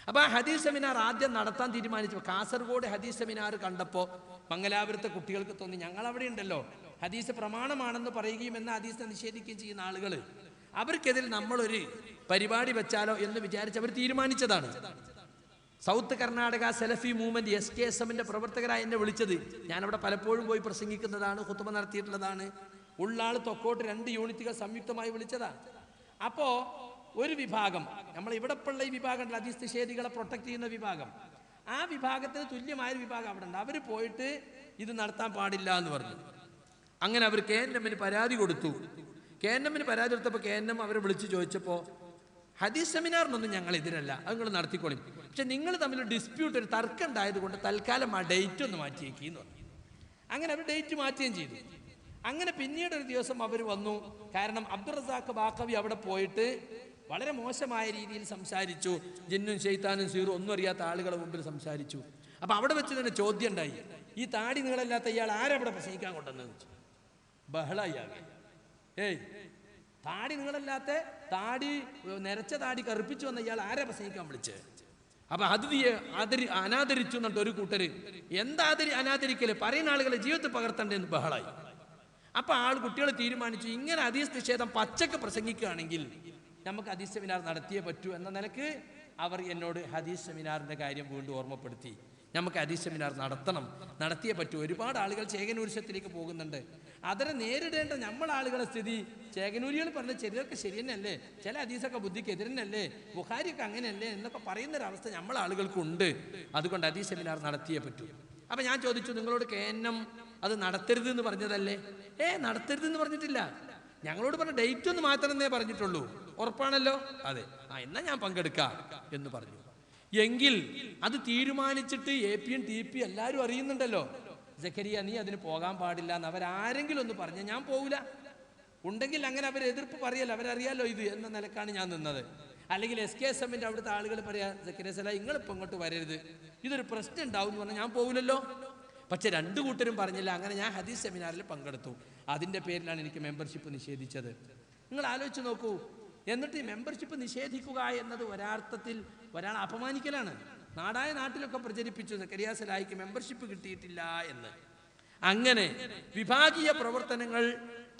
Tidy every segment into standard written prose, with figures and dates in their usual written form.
അപ്പോൾ ആ ഹദീസ് സെമിനാർ ആദ്യം നടത്താൻ തീരുമാനിച്ചു. കാസർഗോഡ് ഹദീസ് സെമിനാർ കണ്ടപ്പോൾ മംഗലാപുരത്തെ കുട്ടികൾക്ക് തോന്നി, ഞങ്ങൾ അവിടെ ഉണ്ടല്ലോ, ഹദീസ് പ്രമാണമാണെന്ന് പറയുകയും എന്നാൽ ഹദീസിനെ നിഷേധിക്കുകയും ചെയ്യുന്ന ആളുകൾ, അവർക്കെതിരെ നമ്മളൊരു പരിപാടി വെച്ചാലോ എന്ന് വിചാരിച്ച് അവർ തീരുമാനിച്ചതാണ്. സൗത്ത് കർണാടക സെലഫി മൂവ്മെന്റ് SKSMന്റെ പ്രവർത്തകരായി എന്നെ വിളിച്ചത്. ഞാനവിടെ പലപ്പോഴും പോയി പ്രസംഗിക്കുന്നതാണ്, ഖുതുബ നടത്തിയിട്ടുള്ളതാണ്. ഉള്ളാൾ തൊക്കോട്ട് 2 യൂണിറ്റുകൾ സംയുക്തമായി വിളിച്ചതാണ്. അപ്പോൾ ഒരു വിഭാഗം, നമ്മൾ ഇവിടെ ഉള്ള ഈ വിഭാഗം ഉണ്ടല്ലോ, ഹദീസ് നിഷേധികളെ പ്രൊട്ടക്ട് ചെയ്യുന്ന വിഭാഗം, ആ വിഭാഗത്തിന് തുല്യമായൊരു വിഭാഗം അവിടെ ഉണ്ട്. അവർ പോയിട്ട് ഇത് നടത്താൻ പാടില്ല എന്ന് പറഞ്ഞു. അങ്ങനെ അവർ KNMന് പരാതി കൊടുത്തു. KNMന് പരാതി കൊടുത്തപ്പോൾ KNM അവരെ വിളിച്ച് ചോദിച്ചപ്പോൾ, ഹദീസ് സെമിനാറിനൊന്നും ഞങ്ങൾ എതിരല്ല, അത് നിങ്ങൾ നടത്തിക്കോളും, പക്ഷെ നിങ്ങൾ തമ്മിൽ ഡിസ്പ്യൂട്ട്, ഒരു തർക്കം ഉണ്ടായതുകൊണ്ട് തൽക്കാലം ആ ഡേറ്റ് ഒന്ന് മാറ്റിയേക്കെന്ന് പറഞ്ഞു. അങ്ങനെ അവർ ഡേറ്റ് മാറ്റുകയും ചെയ്തു. അങ്ങനെ പിന്നീട് ഒരു ദിവസം അവർ വന്നു. കാരണം അബ്ദുൾ റസാഖ് ബാഖവി അവിടെ പോയിട്ട് വളരെ മോശമായ രീതിയിൽ സംസാരിച്ചു. ജിന്നും ശൈത്താനും സീറും ഒന്നും അറിയാത്ത ആളുകളുടെ മുമ്പിൽ സംസാരിച്ചു. അപ്പം അവിടെ വെച്ച് തന്നെ ചോദ്യം ഉണ്ടായി, ഈ താടി നീളല്ലാത്ത ഇയാൾ ആരവിടെ പ്രസംഗിക്കാൻ കൊണ്ടെന്ന് വെച്ചു. ബഹളായി ആകെ. താടി നീളല്ലാത്ത, താടി നിരച്ച താടി കറുപ്പിച്ചു വന്ന ഇയാൾ ആരെ പ്രസംഗിക്കാൻ വിളിച്ചത്? അപ്പൊ അതിഥിയെ അനാദരിച്ചു എന്നിട്ട് ഒരു കൂട്ടര്, എന്താ അനാദരിക്കല്, പറയുന്ന ആളുകളെ ജീവിതത്തിൽ പകർത്തണ്ടെന്ന് ബഹളായി. അപ്പൊ കുട്ടികൾ തീരുമാനിച്ചു, ഇങ്ങനെ ഹദീസ് നിഷേധം പച്ചക്ക് പ്രസംഗിക്കുകയാണെങ്കിൽ നമുക്ക് ഹദീസ് സെമിനാർ നടത്തിയേ പറ്റൂ എന്ന നിലക്ക് അവർ എന്നോട് ഹദീസ് സെമിനാറിന്റെ കാര്യം വീണ്ടും ഓർമ്മപ്പെടുത്തി. നമുക്ക് ഹദീസ് സെമിനാർ നടത്തിയേ പറ്റൂ. ഒരുപാട് ആളുകൾ ചേകനൂരിശത്തിലേക്ക് പോകുന്നുണ്ട്. അതിനെ നേരിടേണ്ട നമ്മളാളുകളെ സ്ഥിതി, ചേകനൂരികൾ പറഞ്ഞ ചിലർക്ക് ശരി തന്നെയല്ലേ, ചില ഹദീസൊക്കെ ബുദ്ധിക്ക് എതിരനല്ലേ, ബുഖാരിയൊക്കെ അങ്ങനെയല്ലേ എന്നൊക്കെ പറയുന്നൊരവസ്ഥ നമ്മളാളുകൾക്കുണ്ട്. അതുകൊണ്ട് ഹദീസ് സെമിനാർ നടത്തിയേ പറ്റൂ. അപ്പം ഞാൻ ചോദിച്ചു, നിങ്ങളോട് KNM അത് നടത്തരുത് എന്ന് പറഞ്ഞതല്ലേ? നടത്തരുതെന്ന് പറഞ്ഞിട്ടില്ല, ഞങ്ങളോട് പറഞ്ഞ ഡേറ്റ് ഒന്ന് മാറ്റണമെന്നേ പറഞ്ഞിട്ടുള്ളൂ. ഉറപ്പാണല്ലോ? അതെ. എന്നാ ഞാൻ പങ്കെടുക്കാം എന്ന് പറഞ്ഞു. എങ്കിൽ അത് തീരുമാനിച്ചിട്ട് APയും TP എല്ലാവരും അറിയുന്നുണ്ടല്ലോ. സക്കരിയ, നീ അതിന് പോകാൻ പാടില്ല എന്ന് അവരാരെങ്കിലും ഒന്ന് പറഞ്ഞാൽ ഞാൻ പോകില്ല. ഉണ്ടെങ്കിൽ അങ്ങനെ അവർ എതിർപ്പ് പറയല്ലോ, അവരറിയാലോ ഇത് എന്ന നിലക്കാണ് ഞാൻ നിന്നത്. അല്ലെങ്കിൽ SKSMന്റെ അവിടുത്തെ ആളുകൾ പറയാ, സക്കരിയ സല നിങ്ങളിപ്പോൾ ഇങ്ങോട്ട് വരരുത്, ഇതൊരു പ്രശ്നം ഉണ്ടാവും എന്ന് പറഞ്ഞാൽ ഞാൻ പോകില്ലല്ലോ. പക്ഷെ 2 കൂട്ടരും പറഞ്ഞില്ല. അങ്ങനെ ഞാൻ ഹദീസ് സെമിനാറിൽ പങ്കെടുത്തു. അതിൻ്റെ പേരിലാണ് എനിക്ക് മെമ്പർഷിപ്പ് നിഷേധിച്ചത്. നിങ്ങൾ ആലോചിച്ച് നോക്കൂ. എന്നിട്ട് ഈ മെമ്പർഷിപ്പ് നിഷേധിക്കുക എന്നത് ഒരർത്ഥത്തിൽ ഒരാളെ അപമാനിക്കലാണ്. നാടായ നാട്ടിലൊക്കെ പ്രചരിപ്പിച്ചു സക്കരിയ സലായിക്ക് മെമ്പർഷിപ്പ് കിട്ടിയിട്ടില്ല എന്ന്. അങ്ങനെ വിഭാഗീയ പ്രവർത്തനങ്ങൾ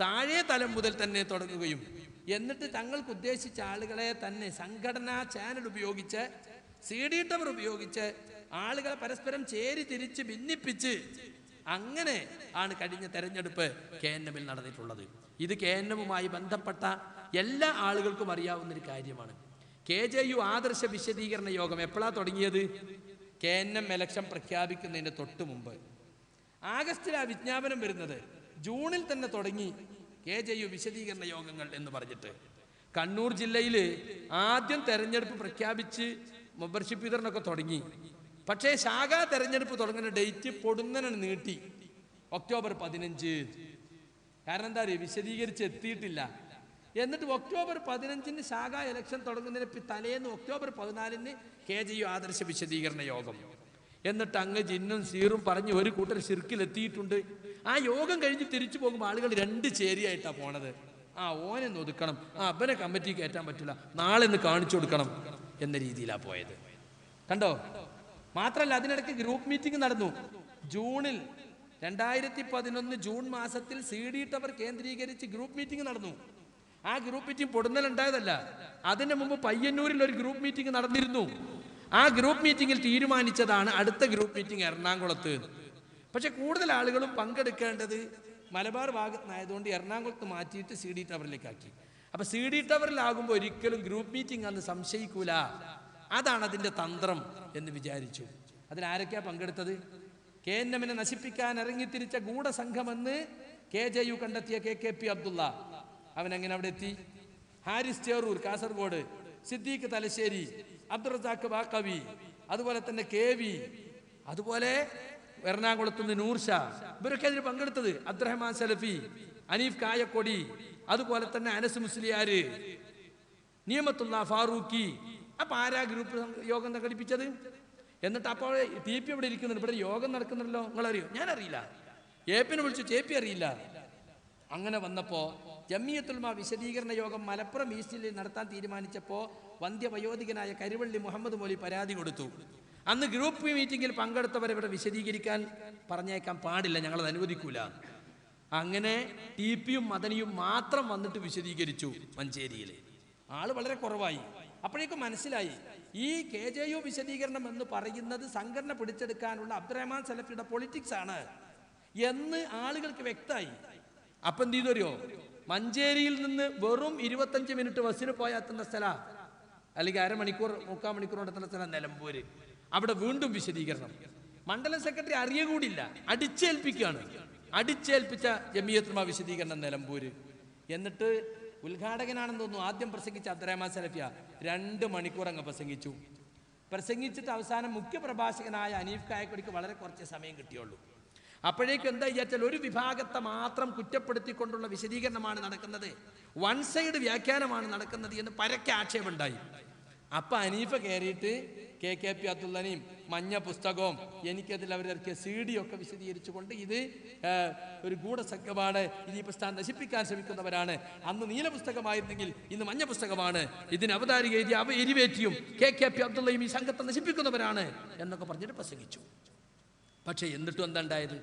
താഴെ തലം മുതൽ തന്നെ തുടങ്ങുകയും എന്നിട്ട് തങ്ങൾക്ക് ഉദ്ദേശിച്ച ആളുകളെ തന്നെ സംഘടനാ ചാനൽ ഉപയോഗിച്ച്, CD ടവർ ഉപയോഗിച്ച് ആളുകളെ പരസ്പരം ചേരി തിരിച്ച് ഭിന്നിപ്പിച്ച് അങ്ങനെ ആണ് കഴിഞ്ഞ തെരഞ്ഞെടുപ്പ് KNMൽ നടന്നിട്ടുള്ളത്. ഇത് KNMുമായി ബന്ധപ്പെട്ട എല്ലാ ആളുകൾക്കും അറിയാവുന്നൊരു കാര്യമാണ്. KJU ആദർശ വിശദീകരണ യോഗം എപ്പോഴാണ് തുടങ്ങിയത്? KNM ഇലക്ഷൻ പ്രഖ്യാപിക്കുന്നതിന് തൊട്ട് മുമ്പ്. ആഗസ്റ്റിലാണ് വിജ്ഞാപനം വരുന്നത്. ജൂണിൽ തന്നെ തുടങ്ങി KJU വിശദീകരണ യോഗങ്ങൾ എന്ന് പറഞ്ഞിട്ട്. കണ്ണൂർ ജില്ലയിൽ ആദ്യം തെരഞ്ഞെടുപ്പ് പ്രഖ്യാപിച്ച് മെമ്പർഷിപ്പ് വിതരണമൊക്കെ തുടങ്ങി. പക്ഷേ ശാഖാ തെരഞ്ഞെടുപ്പ് തുടങ്ങുന്ന ഡേറ്റ് പൊടുന്നനെ നീട്ടി, ഒക്ടോബർ 15. കാരണം എന്താ പറയുക, വിശദീകരിച്ച് എത്തിയിട്ടില്ല. എന്നിട്ട് ഒക്ടോബർ 15 ശാഖാ ഇലക്ഷൻ തുടങ്ങുന്നതിന് തലേന്ന് ഒക്ടോബർ 14 KJU ആദർശ വിശദീകരണ യോഗം. എന്നിട്ട് അങ്ങ് ജിന്നും സീറും പറഞ്ഞ് ഒരു കൂട്ടർ ശിർക്കിലെത്തിയിട്ടുണ്ട്. ആ യോഗം കഴിഞ്ഞ് തിരിച്ചു പോകുമ്പോൾ ആളുകൾ 2 ചേരിയായിട്ടാണ് പോണത്. ഓനെ ഒതുക്കണം, അപ്പനെ കമ്മിറ്റി കയറ്റാൻ പറ്റില്ല, നാളെ ഒന്ന് കാണിച്ചു കൊടുക്കണം എന്ന രീതിയിലാണ് പോയത്. കണ്ടോ? മാത്രമല്ല, അതിനിടയ്ക്ക് ഗ്രൂപ്പ് മീറ്റിംഗ് നടന്നു. ജൂണിൽ 2011 ജൂൺ മാസത്തിൽ CD ടവർ കേന്ദ്രീകരിച്ച് ഗ്രൂപ്പ് മീറ്റിംഗ് നടന്നു. ആ ഗ്രൂപ്പ് മീറ്റിംഗ് പൊടുന്നലുണ്ടായതല്ല. അതിന് മുമ്പ് പയ്യന്നൂരിൽ ഒരു ഗ്രൂപ്പ് മീറ്റിംഗ് നടന്നിരുന്നു. ആ ഗ്രൂപ്പ് മീറ്റിംഗിൽ തീരുമാനിച്ചതാണ് അടുത്ത ഗ്രൂപ്പ് മീറ്റിംഗ് എറണാകുളത്ത്. പക്ഷെ കൂടുതൽ ആളുകളും പങ്കെടുക്കേണ്ടത് മലബാർ ഭാഗത്തുനിന്നായതുകൊണ്ട് എറണാകുളത്ത് മാറ്റിയിട്ട് CD ടവറിലേക്കാക്കി. അപ്പൊ CD ടവറിലാകുമ്പോൾ ഒരിക്കലും ഗ്രൂപ്പ് മീറ്റിംഗ് അന്ന് സംശയിക്കൂല. അതാണ് അതിൻ്റെ തന്ത്രം എന്ന് വിചാരിച്ചു. അതിലാരൊക്കെയാ പങ്കെടുത്തത്? KNMനെ നശിപ്പിക്കാൻ ഇറങ്ങിത്തിരിച്ച ഗൂഢസംഘമെന്ന് KJU കണ്ടെത്തിയ KKP അബ്ദുള്ള, അവനെങ്ങനെ അവിടെ എത്തി? ഹാരിസ് ചേറൂർ കാസർഗോഡ്, സിദ്ദീഖ് തലശ്ശേരി, അബ്ദുൾ റസാഖ് ബാഖവി, അതുപോലെ തന്നെ KV, അതുപോലെ എറണാകുളത്തുനിന്ന് നൂർഷാ, ഇവരൊക്കെ അതിന് പങ്കെടുത്തത്. അബ്ദുറഹ്മാൻ സലഫി, അനീഫ് കായക്കൊടി, അതുപോലെ തന്നെ അനസ് മുസ്ലിയാർ, നിയമത്തുള്ള ഫാറൂഖി. അപ്പൊ ആരാ ഗ്രൂപ്പ് യോഗം സംഘടിപ്പിച്ചത്? എന്നിട്ട് അപ്പോൾ TP ഇവിടെ ഇരിക്കുന്നുണ്ട്, ഇവിടെ യോഗം നടക്കുന്നുണ്ടല്ലോ, നിങ്ങളറിയോ? ഞാൻ അറിയില്ല. APനെ വിളിച്ചു, JP അറിയില്ല. അങ്ങനെ വന്നപ്പോൾ ജമിയത്തുൽ ഉലമ വിശദീകരണ യോഗം മലപ്പുറം ഈസ്റ്റിൽ നടത്താൻ തീരുമാനിച്ചപ്പോൾ വന്ധ്യവയോധികനായ കരുവള്ളി മുഹമ്മദ് മൗലവി പരാതി കൊടുത്തു. അന്ന് ഗ്രൂപ്പ് മീറ്റിംഗിൽ പങ്കെടുത്തവരെ ഇവിടെ വിശദീകരിക്കാൻ പറഞ്ഞേക്കാൻ പാടില്ല, ഞങ്ങളത് അനുവദിക്കൂല. അങ്ങനെ ടിപിയും മദനിയും മാത്രം വന്നിട്ട് വിശദീകരിച്ചു. മഞ്ചേരിയിൽ ആള് വളരെ കുറവായി. അപ്പോഴേക്കും മനസ്സിലായി ഈ KJU വിശദീകരണം എന്ന് പറയുന്നത് സംഘടന പിടിച്ചെടുക്കാനുള്ള അബ്ദുറഹ്മാൻ സലഫിയുടെ പൊളിറ്റിക്സ് ആണ് എന്ന് ആളുകൾക്ക് വ്യക്തമായി. അപ്പം എന്ത് ചെയ്തോ, മഞ്ചേരിയിൽ നിന്ന് വെറും 25 മിനിറ്റ് ബസ്സിന് പോയാൽ എത്തുന്ന സ്ഥലം, അല്ലെങ്കിൽ അരമണിക്കൂർ 3/4 മണിക്കൂർ എത്തുന്ന സ്ഥലം നിലമ്പൂര്. അവിടെ വീണ്ടും വിശദീകരണം. മണ്ഡലം സെക്രട്ടറി അറിയുകൂടില്ല, അടിച്ചേൽപ്പിക്കുകയാണ്. അടിച്ചേൽപ്പിച്ച ജമിയത്തുൽ വിശദീകരണം നിലമ്പൂര്. എന്നിട്ട് ഉദ്ഘാടകനാണെന്ന് തോന്നുന്നു ആദ്യം പ്രസംഗിച്ച അബ്ദുറഹ്മാൻ സലഫിയ 2 മണിക്കൂർ അങ്ങ് പ്രസംഗിച്ചു. പ്രസംഗിച്ചിട്ട് അവസാനം മുഖ്യപ്രഭാഷകനായ അനീഫ് കായക്കൊടിക്ക് വളരെ കുറച്ച് സമയം കിട്ടിയുള്ളൂ. അപ്പോഴേക്കും എന്താ വിചാരിച്ചാൽ ഒരു വിഭാഗത്തെ മാത്രം കുറ്റപ്പെടുത്തിക്കൊണ്ടുള്ള വിശദീകരണമാണ് നടക്കുന്നത്, വൺ സൈഡ് വ്യാഖ്യാനമാണ് നടക്കുന്നത് എന്ന് പരക്കെ ആക്ഷേപമുണ്ടായി. അപ്പൊ അനീഫ കയറിയിട്ട് KKP അബ്ദുള്ളനെയും മഞ്ഞ പുസ്തകവും എനിക്കതിൽ അവരിറക്കിയ CD ഒക്കെ വിശദീകരിച്ചുകൊണ്ട് ഇത് ഒരു ഗൂഢസംഘമാണ്, ഇത് ഈ പ്രസ്ഥാനം നശിപ്പിക്കാൻ ശ്രമിക്കുന്നവരാണ്, അന്ന് നീല പുസ്തകമായിരുന്നെങ്കിൽ ഇന്ന് മഞ്ഞ പുസ്തകമാണ്, ഇതിന് അവതാരിക എഴുതിയ എരിവേറ്റിയും KKP അബ്ദുള്ളയും ഈ സംഘത്തെ നശിപ്പിക്കുന്നവരാണ് എന്നൊക്കെ പറഞ്ഞിട്ട് പ്രസംഗിച്ചു. പക്ഷെ എന്നിട്ടും എന്താ ഉണ്ടായത്?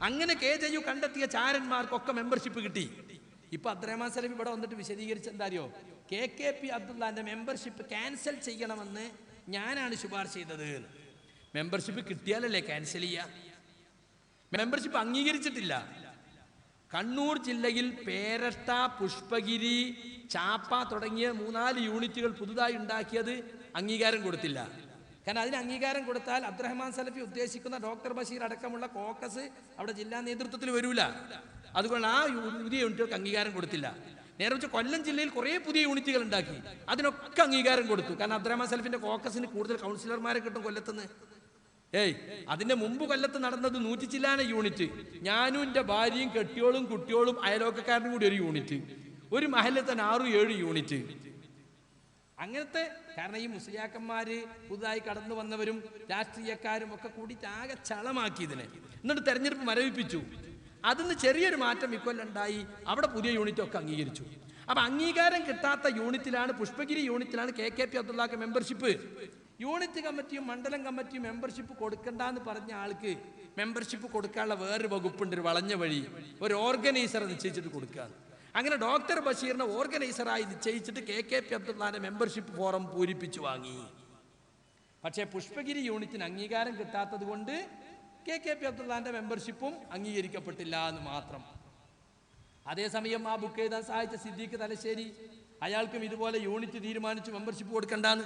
അങ്ങനെ KJU കണ്ടെത്തിയ ചാരന്മാർക്കൊക്കെ മെമ്പർഷിപ്പ് കിട്ടി. ഇപ്പൊ അബ്ദുറഹ്മാൻ സലഫി ഇവിടെ വന്നിട്ട് വിശദീകരിച്ച് എന്താ അറിയോ, KKP അബ്ദുള്ളാന്റെ മെമ്പർഷിപ്പ് ക്യാൻസൽ ചെയ്യണമെന്ന് ഞാനാണ് ശുപാർശ ചെയ്തത്. മെമ്പർഷിപ്പ് കിട്ടിയാലല്ലേ ക്യാൻസൽ ചെയ്യുക? മെമ്പർഷിപ്പ് അംഗീകരിച്ചിട്ടില്ല. കണ്ണൂർ ജില്ലയിൽ പേരട്ട, പുഷ്പഗിരി, ചാപ്പ തുടങ്ങിയ 3-4 യൂണിറ്റുകൾ പുതുതായി ഉണ്ടാക്കിയത് അംഗീകാരം കൊടുത്തില്ല. കാരണം അതിന് അംഗീകാരം കൊടുത്താൽ അബ്ദുറഹ്മാൻ സലഫി ഉദ്ദേശിക്കുന്ന ഡോക്ടർ ബഷീർ അടക്കമുള്ള കോക്കസ് അവിടെ ജില്ലാ നേതൃത്വത്തിൽ വരൂല. അതുകൊണ്ട് ആ പുതിയ യൂണിറ്റുകൾക്ക് അംഗീകാരം കൊടുത്തില്ല. നേരെ വെച്ച് കൊല്ലം ജില്ലയിൽ കുറേ പുതിയ യൂണിറ്റുകൾ ഉണ്ടാക്കി, അതിനൊക്കെ അംഗീകാരം കൊടുത്തു. കാരണം അബ്ദുറഹ്മാൻ സലഫിന്റെ കോക്കസിന് കൂടുതൽ കൗൺസിലർമാരെ കിട്ടും കൊല്ലത്തുനിന്ന്. അതിന്റെ മുമ്പ് കൊല്ലത്ത് നടന്നത് 100 ചില്ലാന യൂണിറ്റ്, ഞാനും എൻ്റെ ഭാര്യയും കെട്ടിയോളും കുട്ടിയോളും അയലോക്കക്കാരനും കൂടി ഒരു യൂണിറ്റ്, ഒരു മഹലിൽ തന്നെ 6-7 യൂണിറ്റ്. അങ്ങനത്തെ കാരണം ഈ മുസ്ലിയാക്കന്മാര് പുതുതായി കടന്നു വന്നവരും രാഷ്ട്രീയക്കാരും ഒക്കെ കൂടി ആകെ ചളമാക്കി ഇതിനെ. എന്നിട്ട് തെരഞ്ഞെടുപ്പ് മരവിപ്പിച്ചു. അതിന് ചെറിയൊരു മാറ്റം ഇക്കൊല്ലുണ്ടായി. അവിടെ പുതിയ യൂണിറ്റ് ഒക്കെ അംഗീകരിച്ചു. അപ്പൊ അംഗീകാരം കിട്ടാത്ത യൂണിറ്റിലാണ്, പുഷ്പഗിരി യൂണിറ്റിലാണ് KKP അബ്ദുള്ളക്ക് മെമ്പർഷിപ്പ്. യൂണിറ്റ് കമ്മിറ്റിയും മണ്ഡലം കമ്മിറ്റിയും മെമ്പർഷിപ്പ് കൊടുക്കണ്ടെന്ന് പറഞ്ഞ ആൾക്ക് മെമ്പർഷിപ്പ് കൊടുക്കാനുള്ള വേറൊരു വകുപ്പുണ്ട്, ഒരു വളഞ്ഞ വഴി, ഒരു ഓർഗനൈസറെ നിശ്ചയിച്ചിട്ട് കൊടുക്കുക. അങ്ങനെ ഡോക്ടർ ബഷീറിനെ ഓർഗനൈസറായി നിശ്ചയിച്ചിട്ട് KKP അബ്ദുള്ളാന്റെ മെമ്പർഷിപ്പ് ഫോറം പൂരിപ്പിച്ചു വാങ്ങി. പക്ഷേ പുഷ്പഗിരി യൂണിറ്റിന് അംഗീകാരം കിട്ടാത്തത് കൊണ്ട് KKP അബ്ദുള്ളാന്റെ മെമ്പർഷിപ്പും അംഗീകരിക്കപ്പെട്ടില്ല എന്ന് മാത്രം. അതേസമയം ആ ബുക്ക് എഴുതാൻ സഹായിച്ച സിദ്ദീഖ് തലശ്ശേരി, അയാൾക്കും ഇതുപോലെ യൂണിറ്റ് തീരുമാനിച്ചു മെമ്പർഷിപ്പ് കൊടുക്കണ്ടെന്ന്.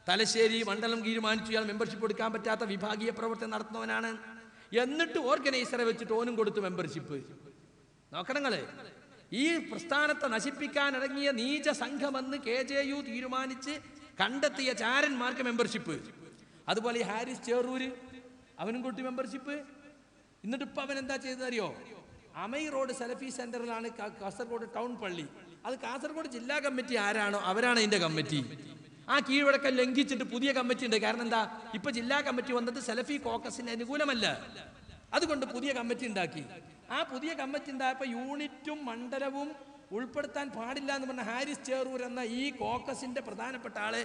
തലശ്ശേരി മണ്ഡലം തീരുമാനിച്ചു ഇയാൾ മെമ്പർഷിപ്പ് കൊടുക്കാൻ പറ്റാത്ത വിഭാഗീയ പ്രവർത്തനം നടത്തുന്നവനാണ്. എന്നിട്ട് ഓർഗനൈസറെ വെച്ചിട്ട് ഓനും കൊടുത്തു മെമ്പർഷിപ്പ്. നോക്കണങ്ങള്, ഈ പ്രസ്ഥാനത്തെ നശിപ്പിക്കാൻ ഇറങ്ങിയ നീച സംഘമെന്ന് KJU തീരുമാനിച്ച് കണ്ടെത്തിയ ചാരന്മാർക്ക് മെമ്പർഷിപ്പ്. അതുപോലെ ഈ ഹാരിസ് ചേറൂര്, അവനും കൂട്ടി മെമ്പർഷിപ്പ്. എന്നിട്ട് ഇപ്പൊ അവൻ എന്താ ചെയ്തറിയോ, അമൈ റോഡ് സലഫി സെന്ററിലാണ് കാസർഗോഡ് ടൗൺ പള്ളി. അത് കാസർഗോഡ് ജില്ലാ കമ്മിറ്റി ആരാണോ അവരാണ് അതിന്റെ കമ്മിറ്റി. ആ കീഴ്വഴക്കം ലംഘിച്ചിട്ട് പുതിയ കമ്മിറ്റി ഉണ്ട്. കാരണം എന്താ, ഇപ്പൊ ജില്ലാ കമ്മിറ്റി വന്നത് സലഫി കോക്കസിന് അനുകൂലമല്ല, അതുകൊണ്ട് പുതിയ കമ്മിറ്റി ഉണ്ടാക്കി. ആ പുതിയ കമ്മിറ്റി ഉണ്ടായപ്പോ യൂണിറ്റും മണ്ഡലവും ഉൾപ്പെടുത്താൻ പാടില്ല എന്ന് പറഞ്ഞ ഹാരിസ് ചേറൂർ എന്ന ഈ കോക്കസിന്റെ പ്രധാനപ്പെട്ട ആളെ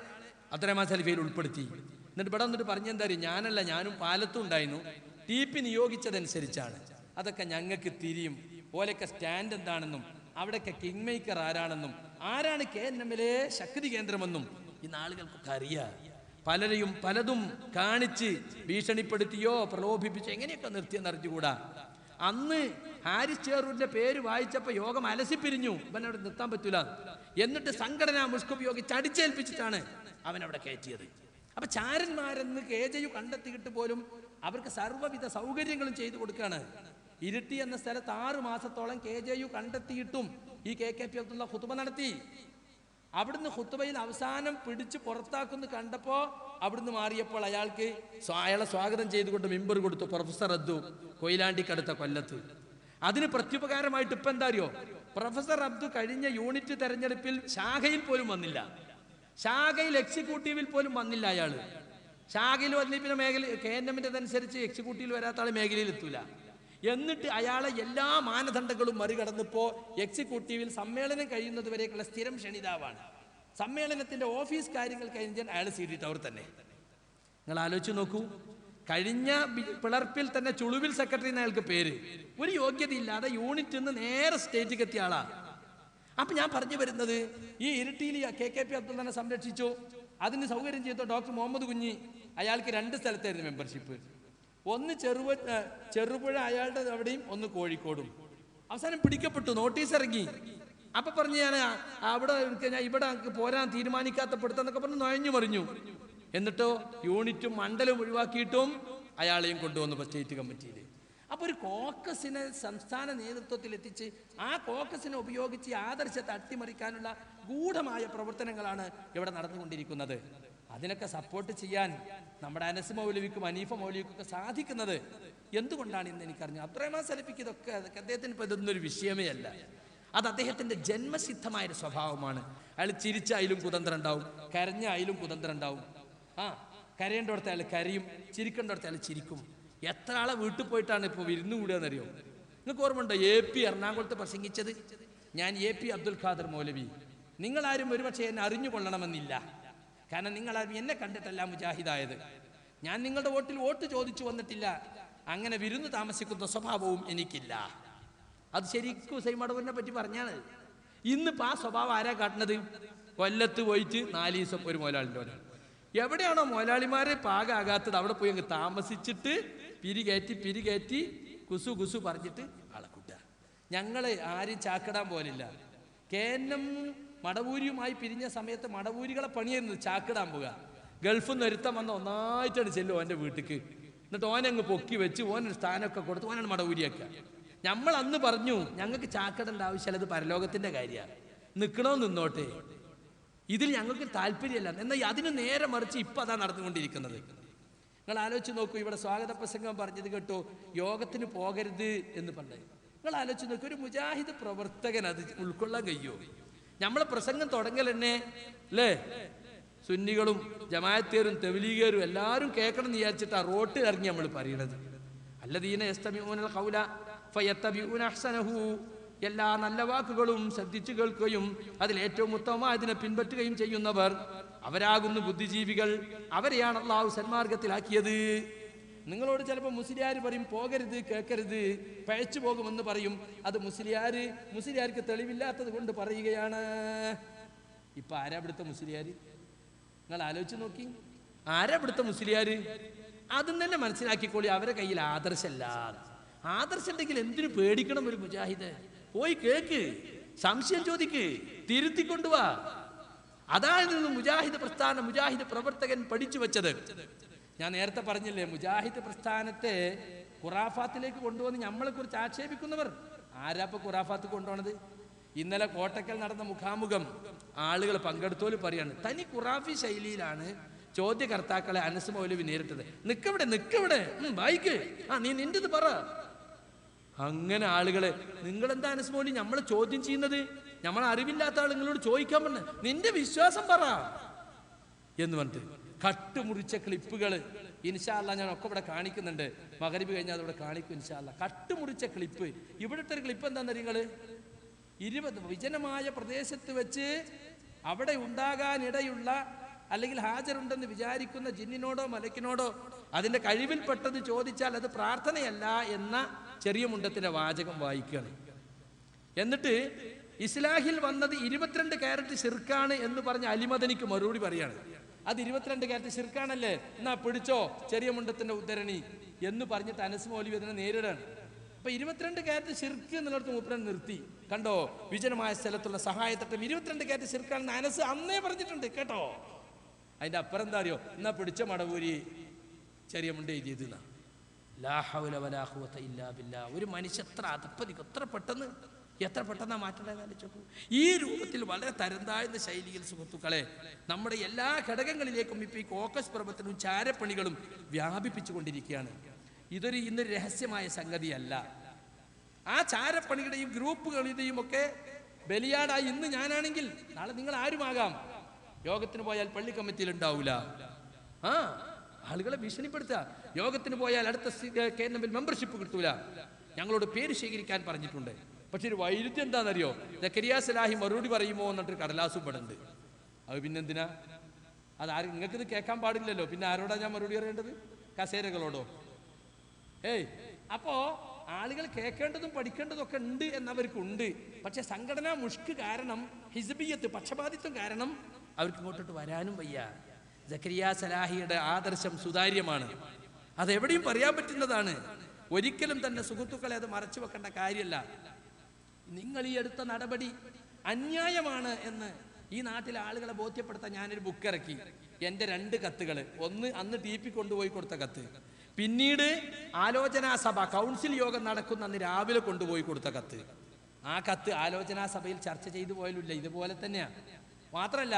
അബ്ദുറഹ്മാൻ സലഫിയിൽ ഉൾപ്പെടുത്തി. എന്നിട്ട് ഇവിടെ വന്നിട്ട് പറഞ്ഞെന്താ, ഞാനല്ല, ഞാനും പാലത്തും ഉണ്ടായിരുന്നു, TP നിയോഗിച്ചതനുസരിച്ചാണ്. അതൊക്കെ ഞങ്ങൾക്ക് തിരിയും, ഓലൊക്കെ സ്റ്റാൻഡ് എന്താണെന്നും അവിടെയൊക്കെ കിങ് മേക്കർ ആരാണെന്നും ആരാണ് KNM-ലെ ശക്തി കേന്ദ്രമെന്നും ഇന്ന് ആളുകൾക്കൊക്കെ അറിയാം. പലരെയും പലതും കാണിച്ച് ഭീഷണിപ്പെടുത്തിയോ പ്രലോഭിപ്പിച്ചോ എങ്ങനെയൊക്കെ നിർത്തിയെന്ന് അറിഞ്ഞുകൂടാ. അന്ന് ഹാരിസ് ചേറൂരിന്റെ പേര് വായിച്ചപ്പോൾ യോഗം അലസിപ്പിരിഞ്ഞു, ഇവൻ അവിടെ നിർത്താൻ പറ്റൂല. എന്നിട്ട് സംഘടനാ മുഷ്ക് ഉപയോഗിച്ച് അടിച്ചേൽപ്പിച്ചിട്ടാണ് അവൻ അവിടെ കയറ്റിയത്. അപ്പൊ ചാരന്മാരെന്ന് KJU കണ്ടെത്തിയിട്ട് പോലും അവർക്ക് സർവ്വവിധ സൗകര്യങ്ങളും ചെയ്തു കൊടുക്കുകയാണ്. ഇരിട്ടി എന്ന സ്ഥലത്ത് 6 മാസത്തോളം KJU കണ്ടെത്തിയിട്ടും ഈ KKP അബ്ദുള്ള ഖുതുബ നടത്തി. അവിടുന്ന് ഖുതുബയിൽ അവസാനം പിടിച്ച് പുറത്താക്കുന്നു കണ്ടപ്പോ അവിടുന്ന് മാറിയപ്പോൾ അയാളെ സ്വാഗതം ചെയ്തുകൊണ്ട് മിമ്പർ കൊടുത്തു പ്രൊഫസർ അബ്ദു, കൊയിലാണ്ടിക്കടുത്ത കൊല്ലത്ത്. അതിന് പ്രത്യുപകാരമായിട്ട് ഇപ്പൊ എന്താ അറിയോ, പ്രൊഫസർ അബ്ദു കഴിഞ്ഞ യൂണിറ്റ് തെരഞ്ഞെടുപ്പിൽ ശാഖയിൽ പോലും വന്നില്ല, ശാഖയിൽ എക്സിക്യൂട്ടീവിൽ പോലും വന്നില്ല അയാള്. ശാഖയിൽ വന്നി പിന്നെ മേഖല KNM-ൻ്റെതനുസരിച്ച് എക്സിക്യൂട്ടീവിൽ വരാത്ത ആള് മേഖലയിൽ എത്തൂല. എന്നിട്ട് അയാളെ എല്ലാ മാനദണ്ഡങ്ങളും മറികടന്നിപ്പോ എക്സിക്യൂട്ടീവിൽ സമ്മേളനം കഴിയുന്നത് വരെയൊക്കെയുള്ള സ്ഥിരം ക്ഷണിതാവാണ്. സമ്മേളനത്തിന്റെ ഓഫീസ് കാര്യങ്ങൾ കഴിഞ്ഞാൽ അയാൾ CD ടവർ തന്നെ. നിങ്ങൾ ആലോചിച്ച് നോക്കൂ, കഴിഞ്ഞ പിളർപ്പിൽ തന്നെ ചുളുവിൽ സെക്രട്ടറി എന്ന അയാൾക്ക് പേര്. ഒരു യോഗ്യതയില്ലാതെ യൂണിറ്റിൽ നിന്ന് നേരെ സ്റ്റേറ്റിലേക്ക് എത്തിയ ആളാ. അപ്പൊ ഞാൻ പറഞ്ഞു വരുന്നത്, ഈ ഇരിട്ടിയിൽ KKP അബ്ദുൽ തന്നെ സംരക്ഷിച്ചു, അതിന് സൗകര്യം ചെയ്ത ഡോക്ടർ മുഹമ്മദ് കുഞ്ഞി, അയാൾക്ക് 2 സ്ഥലത്തായിരുന്നു മെമ്പർഷിപ്പ്. ഒന്ന് ചെറുപുഴ അയാളുടെ അവിടെയും, ഒന്ന് കോഴിക്കോടും. അവസാനം പിടിക്കപ്പെട്ടു, നോട്ടീസ് ഇറങ്ങി. അപ്പൊ പറഞ്ഞു ഞാൻ അവിടെ ഇവിടെ പോരാൻ തീരുമാനിക്കാത്തപ്പെടുത്തെന്നൊക്കെ പറഞ്ഞ് നുഴഞ്ഞു മറിഞ്ഞു. എന്നിട്ടോ യൂണിറ്റും മണ്ഡലവും ഒഴിവാക്കിയിട്ടും അയാളെയും കൊണ്ടുവന്നു സ്റ്റേറ്റ് കമ്മിറ്റിയിൽ. അപ്പൊ ഒരു കോക്കസിനെ സംസ്ഥാന നേതൃത്വത്തിൽ എത്തിച്ച് ആ കോക്കസിനെ ഉപയോഗിച്ച് ആദർശത്തെ അട്ടിമറിക്കാനുള്ള ഗൂഢമായ പ്രവർത്തനങ്ങളാണ് ഇവിടെ നടന്നുകൊണ്ടിരിക്കുന്നത്. അതിനൊക്കെ സപ്പോർട്ട് ചെയ്യാൻ നമ്മുടെ അനസ് മൗലവിക്കും അനീഫ മൗലവിക്കും ഒക്കെ സാധിക്കുന്നത് എന്തുകൊണ്ടാണ് എന്ന് എനിക്കറിഞ്ഞു. അബ്ദുറഹ്മാൻ സലഫിക്ക് ഇതൊക്കെ അദ്ദേഹത്തിന് ഇപ്പൊ ഇതൊന്നൊരു വിഷയമേ അല്ല. അത് അദ്ദേഹത്തിന്റെ ജന്മസിദ്ധമായൊരു സ്വഭാവമാണ്. അയാൾ ചിരിച്ചായാലും കുതന്ത്രം ഉണ്ടാവും, കരഞ്ഞായാലും കുതന്ത്രം ഉണ്ടാവും. കരയേണ്ടടുത്ത് അയാൾ കരയും, ചിരിക്കേണ്ടടുത്ത് അയാൾ ചിരിക്കും. എത്ര ആളെ വീട്ടിൽ പോയിട്ടാണ് ഇപ്പോൾ വിരുന്ന് കൂടുകയെന്നറിയോ? നിങ്ങൾക്ക് ഓർമ്മയുണ്ടോ AP എറണാകുളത്ത് പ്രസംഗിച്ചത്? ഞാൻ AP അബ്ദുൽ ഖാദർ മൗലവി. നിങ്ങളാരും ഒരുപക്ഷെ എന്നെ അറിഞ്ഞുകൊള്ളണമെന്നില്ല, കാരണം നിങ്ങളാരും എന്നെ കണ്ടിട്ടല്ല മുജാഹിദായത്. ഞാൻ നിങ്ങളുടെ വോട്ട് ചോദിച്ചു വന്നിട്ടില്ല. അങ്ങനെ വിരുന്ന് താമസിക്കുന്ന സ്വഭാവവും എനിക്കില്ല. അത് ശരിക്കും സൈമടവൂരിനെ പറ്റി പറഞ്ഞാണ്. ഇന്നിപ്പോൾ ആ സ്വഭാവം ആരാ കാട്ടുന്നത്? കൊല്ലത്ത് പോയിട്ട് 4 ദിവസം ഒരു മുതലാളിൻ്റെ പോലെ. എവിടെയാണോ മുതലാളിമാരെ പാകാകാത്തത് അവിടെ പോയി അങ്ങ് താമസിച്ചിട്ട് പിരികേറ്റി കുസു പറഞ്ഞിട്ട് ആളെക്കൂട്ടുക. ഞങ്ങളെ ആരും ചാക്കിടാൻ പോലില്ല. KNM മടവൂരിയുമായി പിരിഞ്ഞ സമയത്ത് മടവൂരികളെ പണിയായിരുന്നു ചാക്കിടാൻ പോവുക. ഗൾഫിൽ നിന്ന് ഒരുത്തം വന്ന ഒന്നായിട്ടാണ് ചെല്ലും ഓൻ്റെ വീട്ടിക്ക്. എന്നിട്ട് ഓനങ്ങ് പൊക്കി വെച്ച് ഓനൊരു സ്ഥാനമൊക്കെ കൊടുത്ത് ഓനാണ് മടവൂരിയാക്കുക. നമ്മൾ അന്ന് പറഞ്ഞു ഞങ്ങൾക്ക് ചാക്കിടേണ്ട ആവശ്യമല്ല, അത് പരലോകത്തിന്റെ കാര്യമാണ്, നിൽക്കണോ നിന്നോട്ടെ, ഇതിൽ ഞങ്ങൾക്ക് താല്പര്യമല്ല. എന്നാൽ അതിന് നേരെ മറിച്ച് ഇപ്പം അതാണ് നടന്നുകൊണ്ടിരിക്കുന്നത്. നിങ്ങൾ ആലോചിച്ച് നോക്കൂ, ഇവിടെ സ്വാഗത പ്രസംഗം പറഞ്ഞത് കേട്ടോ, യോഗത്തിന് പോകരുത് എന്ന് പറഞ്ഞത്. നിങ്ങൾ ആലോചിച്ച് നോക്കൂ, ഒരു മുജാഹിദ് പ്രവർത്തകൻ അത് ഉൾക്കൊള്ളാൻ കഴിയുമോ? നമ്മളെ പ്രസംഗം തുടങ്ങൽ തന്നെ അല്ലേ, സുന്നികളും ജമാഅത്തേരും തബ്ലീഗേരും എല്ലാവരും കേൾക്കണം എന്ന് വിചാരിച്ചിട്ടാണ് റോട്ടിൽ ഇറങ്ങി നമ്മൾ പറയണത്. അല്ലദീന യസ്തമിഊനൽ ഖൗല ഫയത്തബിഊന അഹ്സനഹു, എല്ലാ നല്ല വാക്കുകളും ശ്രദ്ധിച്ചു കേൾക്കുകയും അതിൽ ഏറ്റവും ഉത്തമമായ അതിനെ പിൻപറ്റുകയും ചെയ്യുന്നവർ അവരാകുന്നു ബുദ്ധിജീവികൾ. അവരെയാണ് അള്ളാഹു സന്മാർഗത്തിലാക്കിയത്. നിങ്ങളോട് ചിലപ്പോൾ മുസ്ലിയാർ പറയും പോകരുത്, കേൾക്കരുത്, പഴച്ചു പോകുമെന്ന് പറയും. അത് മുസ്ലിയാർക്ക് തെളിവില്ലാത്തത് കൊണ്ട് പറയുകയാണ്. ഇപ്പൊ ആരാ ഇവിടുത്തെ മുസ്ലിയാർ? നിങ്ങൾ ആലോചിച്ച് നോക്കി, ആരാ ഇവിടുത്തെ മുസ്ലിയാർ? അതും തന്നെ മനസ്സിലാക്കിക്കോളി, അവരെ കയ്യിൽ ആദർശമല്ല. ആദർശം ഉണ്ടെങ്കിൽ എന്തിനു പേടിക്കണം? ഒരു മുജാഹിദ് പോയി കേക്ക്, സംശയം ചോദിക്ക്, തിരുത്തിക്കൊണ്ടുവാ. അതാണ് മുജാഹിദ് പ്രസ്ഥാനം, മുജാഹിദ് പ്രവർത്തകൻ പഠിച്ചു വെച്ചത്. ഞാൻ നേരത്തെ പറഞ്ഞില്ലേ, മുജാഹിദ് പ്രസ്ഥാനത്തെ ഖുറാഫാത്തിലേക്ക് കൊണ്ടുവന്ന് നമ്മളെ കുറിച്ച് ആക്ഷേപിക്കുന്നവർ ആരാപ്പ ഖുറാഫാത്ത് കൊണ്ടുപോണത്? ഇന്നലെ കോട്ടക്കൽ നടന്ന മുഖാമുഖം ആളുകൾ പങ്കെടുത്തോലും പറയാണ്, തനി ഖുറാഫി ശൈലിയിലാണ് ചോദ്യകർത്താക്കളെ അനസ് മൗലവി നേരിട്ടത്. നിക്കവിടെ വായിക്ക്, നീ നിന്റേത് പറ. അങ്ങനെ ആളുകളെ നിങ്ങളെന്താ അനസ് മൗലവി നമ്മളെ ചോദ്യം ചെയ്യുന്നത്? നമ്മളെ അറിവില്ലാത്ത ആളുകളോട് ചോദിക്കാൻ പറഞ്ഞ നിന്റെ വിശ്വാസം പറ എന്ന് പറഞ്ഞിട്ട് കട്ടുമുറിച്ച ക്ലിപ്പുകൾ ഇൻഷാ അല്ലാഹ് ഞാൻ ഒക്കെ ഇവിടെ കാണിക്കുന്നുണ്ട്. മഗ്‌രിബ് കഴിഞ്ഞാൽ അതിവിടെ കാണിക്കും ഇൻഷാ അല്ലാഹ്. കട്ടുമുറിച്ച ക്ലിപ്പ്. ഇവിടുത്തെ ഒരു ക്ലിപ്പ് എന്താണെന്ന് നിങ്ങള് 20 വിജനമായ പ്രദേശത്ത് വെച്ച് അവിടെ ഉണ്ടാകാനിടയുള്ള അല്ലെങ്കിൽ ഹാജറുണ്ടെന്ന് വിചാരിക്കുന്ന ജിന്നിനോടോ മലക്കിനോടോ അതിന്റെ കഴിവിൽപ്പെട്ടത് ചോദിച്ചാൽ അത് പ്രാർത്ഥനയല്ല എന്ന ചെറിയ മുണ്ടത്തിന്റെ വാചകം വായിക്കുകയാണ്. എന്നിട്ട് ഇസ്ലാഹിൽ വന്നത് 22 കാരറ്റ് ശിർക്കാണ് എന്ന് പറഞ്ഞ അലിമദനിക്ക് മറുപടി പറയാണ്. അത് 22 കാരറ്റ് ശിർക്കാണല്ലേ, എന്നാ പിടിച്ചോ ചെറിയ മുണ്ടത്തിന്റെ ഉദ്ധരണി എന്ന് പറഞ്ഞിട്ട് അനസ് മൗലവി അതിനെ നേരിടാണ്. അപ്പൊ 22 കാരറ്റ് ശിർക്ക് എന്നുള്ളടത്ത് മൂപ്പരൻ നിർത്തി. കണ്ടോ, വിജനമായ സ്ഥലത്തുള്ള സഹായത്തട്ടം 22 കാരറ്റ് ശിർക്കാണെന്ന് അനസ് അന്നേ പറഞ്ഞിട്ടുണ്ട് കേട്ടോ. അതിന്റെ അപ്പുറം എന്താ അറിയോ, എന്നാ പിടിച്ച മടവൂരി ചെറിയ മുണ്ട എഴുതിയത്. ലാ ഹൗല വലാ ഖുവത ഇല്ലാ ബില്ലാ. ഒരു മനുഷ്യ എത്ര അതപ്പതിക്കും, എത്ര പെട്ടെന്നാ മാറ്റേണ്ടത്. ഈ രൂപത്തിൽ വളരെ തരംതാഴ്ന്ന ശൈലിയിൽ സുഹൃത്തുക്കളെ നമ്മുടെ എല്ലാ ഘടകങ്ങളിലേക്കും ഇപ്പൊ ഈ കോക്കസ് പ്രവർത്തനവും ചാരപ്പണികളും വ്യാപിപ്പിച്ചു കൊണ്ടിരിക്കുകയാണ്. ഇന്നൊരു രഹസ്യമായ സംഗതിയല്ല. ആ ചാരപ്പണിയുടെയും ഗ്രൂപ്പുകളുടെയും ഒക്കെ ബലിയാടായി ഇന്ന് ഞാനാണെങ്കിൽ നാളെ നിങ്ങൾ ആരുമാകാം. യോഗത്തിന് പോയാൽ പള്ളി കമ്മിറ്റിയിൽ ഉണ്ടാവൂല. ആളുകളെ ഭീഷണിപ്പെടുത്തുക. യോഗത്തിന് പോയാൽ അടുത്ത KNM മെമ്പർഷിപ്പ് കിട്ടൂല. ഞങ്ങളോട് പേര് ശേഖരിക്കാൻ പറഞ്ഞിട്ടുണ്ട്. പക്ഷെ ഒരു വൈരുദ്ധ്യം എന്താണെന്നറിയോ, സക്കരിയ സലാഹി മറുപടി പറയുമോ എന്നിട്ട് കടലാസും പെടുന്നുണ്ട്. അത് പിന്നെന്തിനാ? അതാരും നിങ്ങൾക്കിത് കേൾക്കാൻ പാടില്ലല്ലോ. പിന്നെ ആരോടാ ഞാൻ മറുപടി പറയേണ്ടത്? കസേരകളോടോ? അപ്പോ ആളുകൾ കേൾക്കേണ്ടതും പഠിക്കേണ്ടതും ഒക്കെ ഉണ്ട് എന്നവർക്കുണ്ട്. പക്ഷെ സംഘടനാ മുഷ്ക് കാരണം, ഹിസ്ബിയത്ത് പക്ഷപാതിത്വം കാരണം അവർക്ക് ഇങ്ങോട്ടോട്ട് വരാനും വയ്യ. സക്കരിയ സലാഹിയുടെ ആദർശം സുതാര്യമാണ്, അതെവിടെയും പറയാൻ പറ്റുന്നതാണ്. ഒരിക്കലും തന്നെ സുഹൃത്തുക്കളെ അത് മറച്ചു വെക്കേണ്ട കാര്യമല്ല. നിങ്ങൾ ഈ എടുത്ത നടപടി അന്യായമാണ് എന്ന് ഈ നാട്ടിലെ ആളുകളെ ബോധ്യപ്പെടുത്താൻ ഞാനൊരു ബുക്ക് ഇറക്കി. എൻ്റെ 2 കത്തുകൾ, ഒന്ന് അന്ന് TP കൊണ്ടുപോയി കൊടുത്ത കത്ത്, പിന്നീട് ആലോചനാ സഭ കൗൺസിൽ യോഗം നടക്കുന്ന അന്ന് രാവിലെ കൊണ്ടുപോയി കൊടുത്ത കത്ത്. ആ കത്ത് ആലോചനാ സഭയിൽ ചർച്ച ചെയ്തു പോയാലില്ല, ഇതുപോലെ തന്നെയാണ്. മാത്രമല്ല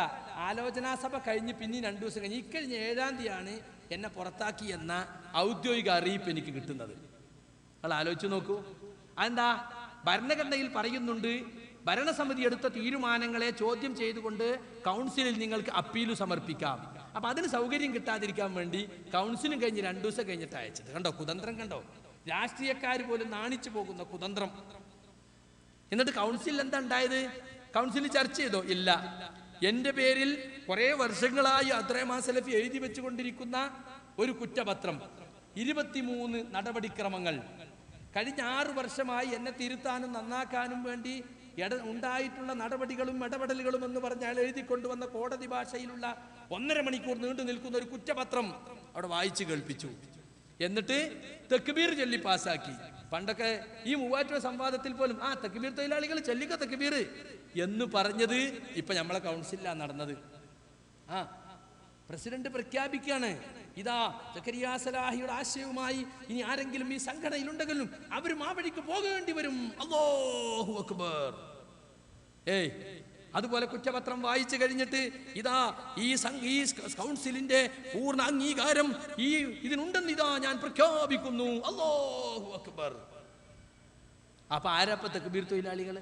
ആലോചനാ സഭ കഴിഞ്ഞ് പിന്നെ 2 ദിവസം കഴിഞ്ഞ് ഇക്കഴിഞ്ഞ 7-ാം തീയതിയാണ് എന്നെ പുറത്താക്കി എന്ന ഔദ്യോഗിക അറിയിപ്പ് എനിക്ക് കിട്ടുന്നത്. നിങ്ങൾ ആലോചിച്ച് നോക്കൂ. അതെന്താ? ഭരണഘടനയിൽ പറയുന്നുണ്ട്, ഭരണസമിതി എടുത്ത തീരുമാനങ്ങളെ ചോദ്യം ചെയ്തുകൊണ്ട് കൗൺസിലിൽ നിങ്ങൾക്ക് അപ്പീല് സമർപ്പിക്കാം. അപ്പൊ അതിന് സൗകര്യം കിട്ടാതിരിക്കാൻ വേണ്ടി കൗൺസിലും കഴിഞ്ഞ് 2 ദിവസം കഴിഞ്ഞിട്ട് അയച്ചത്. കണ്ടോ കുതന്ത്രം? കണ്ടോ? രാഷ്ട്രീയക്കാർ പോലും നാണിച്ചു പോകുന്ന കുതന്ത്രം. എന്നിട്ട് കൗൺസിലിൽ എന്താ ഉണ്ടായത്? കൗൺസിലിൽ ചർച്ച ചെയ്തോ? ഇല്ല. എൻ്റെ പേരിൽ കുറെ വർഷങ്ങളായി അദ്രഹ്മാൻ സലഫി എഴുതി വെച്ചുകൊണ്ടിരിക്കുന്ന ഒരു കുറ്റപത്രം, 23 നടപടിക്രമങ്ങൾ, കഴിഞ്ഞ 6 വർഷമായി എന്നെ തിരുത്താനും നന്നാക്കാനും വേണ്ടി ഉണ്ടായിട്ടുള്ള നടപടികളും ഇടപെടലുകളും എന്ന് പറഞ്ഞാൽ എഴുതിക്കൊണ്ടുവന്ന കോടതി ഭാഷയിലുള്ള 1.5 മണിക്കൂർ നീണ്ടു നിൽക്കുന്ന ഒരു കുറ്റപത്രം അവിടെ വായിച്ചു കേൾപ്പിച്ചു. എന്നിട്ട് തക്ബീർ ചൊല്ലി പാസ്സാക്കി. പണ്ടൊക്കെ ഈ മൂവാറ്റുപുഴ സംവാദത്തിൽ പോലും തക്ബീർ തൊഴിലാളികൾ ചൊല്ലിക്ക തക്ബീർ എന്ന് പറഞ്ഞത് ഇപ്പൊ നമ്മളെ കൗൺസിലാണ് നടന്നത്. പ്രസിഡന്റ് പ്രഖ്യാപിക്കുകയാണ്, ഇതാ സക്കരിയ സലാഹിയുടെ ആശയവുമായി ഇനി ആരെങ്കിലും ഈ സംഘടനയിലുണ്ടെങ്കിലും അവരും ആ വഴിക്ക് പോകേണ്ടി വരും. അല്ലാഹു അക്ബർ. അതുപോലെ കുറ്റപത്രം വായിച്ചു കഴിഞ്ഞിട്ട് ഇതാ ഈ കൗൺസിലിന്റെ പൂർണ്ണ അംഗീകാരം ഇതിനുണ്ടെന്ന് ഇതാ ഞാൻ പ്രഖ്യാപിക്കുന്നു. അല്ലാഹു അക്ബർ. അപ്പൊ ആരപ്പ തക്ബീർ തൊഴിലാളികൾ?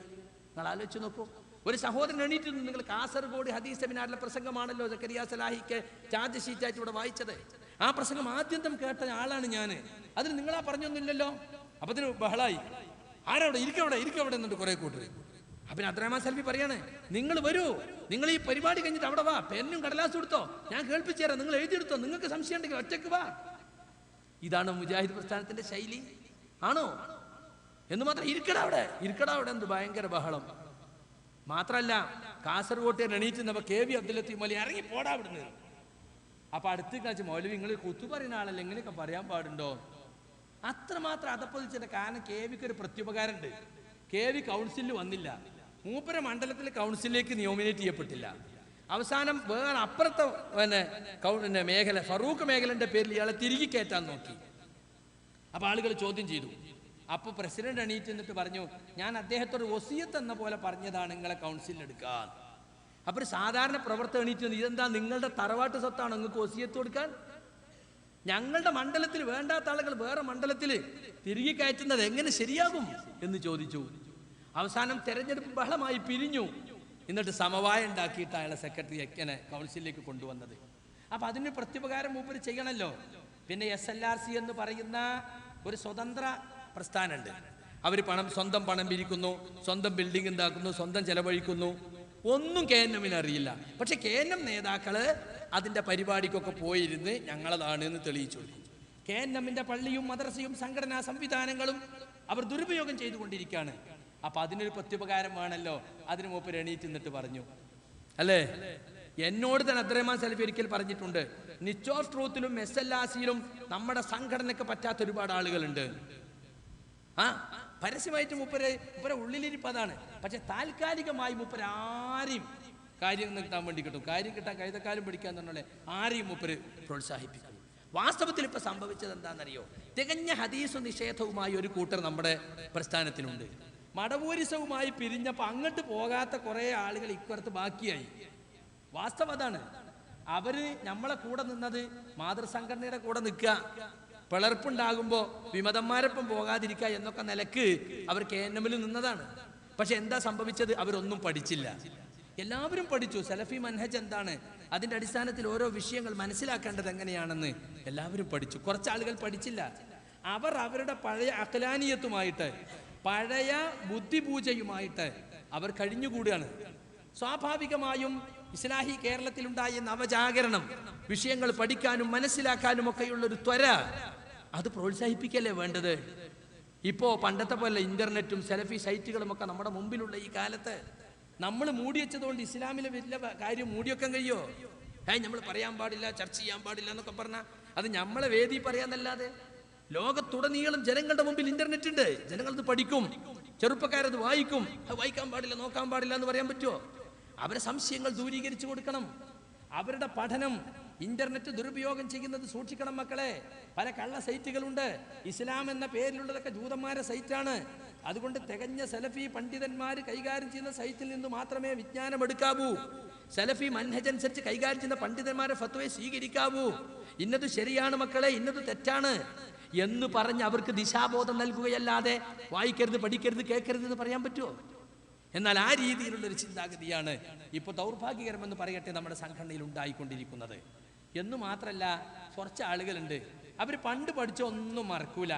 നിങ്ങൾ ആലോചിച്ച് നോക്കൂ. ഒരു സഹോദരൻ എണീറ്റ്, നിങ്ങൾ കാസർഗോഡ് ഹദീസ് സെമിനാറിലെ പ്രസംഗമാണല്ലോ സക്കരിയ സലാഹിക്ക് ചാർജ് ഷീറ്റായിട്ട് ഇവിടെ വായിച്ചത്. ആ പ്രസംഗം ആദ്യം കേട്ട ആളാണ് ഞാൻ. അതിന് നിങ്ങളാ പറഞ്ഞൊന്നുമില്ലല്ലോ. അപ്പൊ അതിന് ബഹളായി. ആരവിടെ? ഇരിക്കവിടെ എന്നിട്ട് കുറെ കൂട്ടർ. അപ്പൊ അബ്ദുറഹ്മാൻ സൽഫി പറയാണ്, നിങ്ങൾ വരൂ, നിങ്ങൾ ഈ പരിപാടി കഴിഞ്ഞിട്ട് അവിടെ വാ, പെന്നും കടലാസും എടുത്തോ, ഞാൻ കേൾപ്പിച്ചു തരാം, നിങ്ങൾ എഴുതിയെടുത്തോ, നിങ്ങൾക്ക് സംശയം ഉണ്ടെങ്കിൽ ഒറ്റക്ക് വാ. ഇതാണ് മുജാഹിദ് പ്രസ്ഥാനത്തിന്റെ ശൈലി ആണോ? എന്ന് മാത്രം ഇരിക്കടാ അവിടെ എന്ത് ഭയങ്കര ബഹളം. മാത്രല്ല കാസർഗോട്ട് എണീറ്റുന്നപ്പോ KV അബ്ദുൽ ലത്തീഫ് മൗലവി ഇറങ്ങി പോടാ അവിടുന്ന്. അപ്പൊ അടുത്ത് കാച്ച് മൗലവി നിങ്ങൾ കുത്തു പറയുന്ന ആളല്ലേ, ഇങ്ങനെയൊക്കെ പറയാൻ പാടുണ്ടോ? അത്രമാത്രം അതപ്പതിച്ചതിന്റെ കാരണം KVക്ക് ഒരു പ്രത്യുപകാരമുണ്ട്. KV കൗൺസിലിൽ വന്നില്ല, മൂപ്പര മണ്ഡലത്തിൽ കൗൺസിലിലേക്ക് നോമിനേറ്റ് ചെയ്യപ്പെട്ടില്ല. അവസാനം വേറെ അപ്പുറത്തെ മേഖല ഫറൂഖ് മേഖലന്റെ പേരിൽ ഇയാളെ തിരികെ കയറ്റാൻ നോക്കി. അപ്പൊ ആളുകൾ ചോദ്യം ചെയ്തു. അപ്പോൾ പ്രസിഡന്റ് എണീറ്റ് എന്നിട്ട് പറഞ്ഞു, ഞാൻ അദ്ദേഹത്തോട് വസിയത്ത് എന്ന പോലെ പറഞ്ഞതാണ് നിങ്ങളെ കൗൺസിലിൽ എടുക്കാൻ. അപ്പൊ ഒരു സാധാരണ പ്രവർത്തനം എണീറ്റ്, ഇതെന്താ നിങ്ങളുടെ തറവാട്ട് സ്വത്താണ് നിങ്ങൾക്ക് വസിയത്ത് കൊടുക്കാൻ? ഞങ്ങളുടെ മണ്ഡലത്തിൽ വേണ്ടാത്ത ആളുകൾ വേറെ മണ്ഡലത്തിൽ തിരികെ കയറ്റുന്നത് എങ്ങനെ ശരിയാകും എന്ന് ചോദിച്ചു. അവസാനം തെരഞ്ഞെടുപ്പ് ബഹളമായി പിരിഞ്ഞു. എന്നിട്ട് സമവായം ഉണ്ടാക്കിയിട്ട് അയാളെ സെക്രട്ടറി എങ്ങനെ കൗൺസിലിലേക്ക് കൊണ്ടുവന്നത്. അപ്പൊ അതിന് പ്രത്യുപകാരം മൂപ്പര് ചെയ്യണമല്ലോ. പിന്നെ SLRC എന്ന് പറയുന്ന ഒരു സ്വതന്ത്ര പ്രസ്ഥാനമുണ്ട്. അവർ സ്വന്തം പണം പിരിക്കുന്നു, സ്വന്തം ബിൽഡിംഗ് ഉണ്ടാക്കുന്നു, സ്വന്തം ചെലവഴിക്കുന്നു. ഒന്നും KNM-ന് അറിയില്ല. പക്ഷെ KNM നേതാക്കള് അതിന്റെ പരിപാടിക്കൊക്കെ പോയിരുന്ന് ഞങ്ങളതാണ് എന്ന് തെളിയിച്ചു. KNM-ന്റെ പള്ളിയും മദ്രസയും സംഘടനാ സംവിധാനങ്ങളും അവർ ദുരുപയോഗം ചെയ്തുകൊണ്ടിരിക്കുകയാണ്. അപ്പൊ അതിനൊരു പ്രത്യുപകാരം വേണമല്ലോ. അതിന് മൂപ്പര് എണീറ്റ് നിന്നിട്ട് പറഞ്ഞു, അല്ലേ? എന്നോട് തന്നെ അബ്ദുറഹ്മാൻ സലഫി ഒരിക്കൽ പറഞ്ഞിട്ടുണ്ട്, നിച്ച് ഓഫ് ട്രൂത്തിലും SLRC-ലും നമ്മുടെ സംഘടനയ്ക്ക് പറ്റാത്ത ഒരുപാട് ആളുകളുണ്ട്. പരസ്യമായിട്ട് മൂപ്പരെ ഉള്ളിലിരിപ്പ് അതാണ്. പക്ഷെ താൽക്കാലികമായി മൂപ്പര് ആരെയും കാര്യം കിട്ടാൻ വേണ്ടി കിട്ടും, കാര്യം കിട്ടാൻ കൈതക്കാലം പിടിക്കാൻ തന്നെ ആരെയും മൂപ്പര് പ്രോത്സാഹിപ്പിക്കും. വാസ്തവത്തിൽ ഇപ്പൊ സംഭവിച്ചത് എന്താണെന്നറിയോ? തികഞ്ഞ ഹദീസ് നിഷേധവുമായി ഒരു കൂട്ടർ നമ്മുടെ പ്രസ്ഥാനത്തിനുണ്ട്. മടവൂരിസവുമായി പിരിഞ്ഞപ്പോൾ അങ്ങോട്ട് പോകാത്ത കുറെ ആളുകൾ ഇക്കുറത്ത് ബാക്കിയായി. വാസ്തവം അതാണ്. അവര് നമ്മളെ കൂടെ നിന്നത് മാതൃസംഘടനയുടെ കൂടെ നിൽക്കുക, പിളർപ്പുണ്ടാകുമ്പോൾ വിമതന്മാരൊപ്പം പോകാതിരിക്കുക എന്നൊക്കെ നിലക്ക് അവർ KNM-ൽ നിന്നതാണ്. പക്ഷെ എന്താ സംഭവിച്ചത്? അവരൊന്നും പഠിച്ചില്ല. എല്ലാവരും പഠിച്ചു സലഫി മൻഹജ് എന്താണ്, അതിന്റെ അടിസ്ഥാനത്തിൽ ഓരോ വിഷയങ്ങൾ മനസ്സിലാക്കേണ്ടത് എങ്ങനെയാണെന്ന് എല്ലാവരും പഠിച്ചു. കുറച്ചാളുകൾ പഠിച്ചില്ല. അവർ അവരുടെ പഴയ അഖലാനിയത്തുമായിട്ട് പഴയ ബുദ്ധിപൂജയുമായിട്ട് അവർ കഴിഞ്ഞുകൂടുകയാണ്. സ്വാഭാവികമായും ഇസ്ലാഹി കേരളത്തിലുണ്ടായ നവജാഗരണം, വിഷയങ്ങൾ പഠിക്കാനും മനസ്സിലാക്കാനും ഒക്കെയുള്ളൊരു ത്വര, അത് പ്രോത്സാഹിപ്പിക്കല്ലേ വേണ്ടത്. ഇപ്പോ പണ്ടത്തെ പോലെ ഇന്റർനെറ്റും സെലഫി സൈറ്റുകളും ഒക്കെ നമ്മുടെ മുമ്പിലുള്ള ഈ കാലത്ത് നമ്മൾ മൂടിവെച്ചതുകൊണ്ട് ഇസ്ലാമിലെ വലിയ കാര്യം മൂടിവെക്കാൻ കഴിയോ? നമ്മൾ പറയാൻ പാടില്ല, ചർച്ച ചെയ്യാൻ പാടില്ല എന്നൊക്കെ പറഞ്ഞാൽ അത് നമ്മളെ വേദി പറയാന്നല്ലാതെ ലോകത്തുടനീളം ജനങ്ങളുടെ മുമ്പിൽ ഇന്റർനെറ്റ് ഉണ്ട്. ജനങ്ങളത് പഠിക്കും, ചെറുപ്പക്കാരത് വായിക്കും. വായിക്കാൻ പാടില്ല, നോക്കാൻ പാടില്ല എന്ന് പറയാൻ പറ്റുമോ? അവരെ സംശയങ്ങൾ ദൂരീകരിച്ചു കൊടുക്കണം. അവരുടെ പഠനം, ഇന്റർനെറ്റ് ദുരുപയോഗം ചെയ്യുന്നത് സൂക്ഷിക്കണം മക്കളെ. പല കള്ള സൈറ്റുകളുണ്ട്. ഇസ്ലാം എന്ന പേരിലുള്ളതൊക്കെ ജൂതന്മാരെ സൈറ്റാണ്. അതുകൊണ്ട് തികഞ്ഞ സലഫി പണ്ഡിതന്മാർ കൈകാര്യം ചെയ്യുന്ന സൈറ്റിൽ നിന്ന് മാത്രമേ വിജ്ഞാനം എടുക്കാവൂ. സലഫി മൻഹജ് അനുസരിച്ച് കൈകാര്യം ചെയ്യുന്ന പണ്ഡിതന്മാരെ ഫത്വയെ സ്വീകരിക്കാവൂ. ഇന്നത് ശരിയാണ് മക്കളെ, ഇന്നത് തെറ്റാണ് എന്ന് പറഞ്ഞ് അവർക്ക് ദിശാബോധം നൽകുകയല്ലാതെ വായിക്കരുത്, പഠിക്കരുത്, കേൾക്കരുത് എന്ന് പറയാൻ പറ്റുമോ? എന്നാൽ ആ രീതിയിലുള്ളൊരു ചിന്താഗതിയാണ് ഇപ്പോൾ ദൗർഭാഗ്യകരമെന്ന് പറയട്ടെ നമ്മുടെ സംഘടനയിൽ ഉണ്ടായിക്കൊണ്ടിരിക്കുന്നത്. എന്നു മാത്രമല്ല, കുറച്ച് ആളുകളുണ്ട്, അവർ പണ്ട് പഠിച്ച ഒന്നും മറക്കൂല,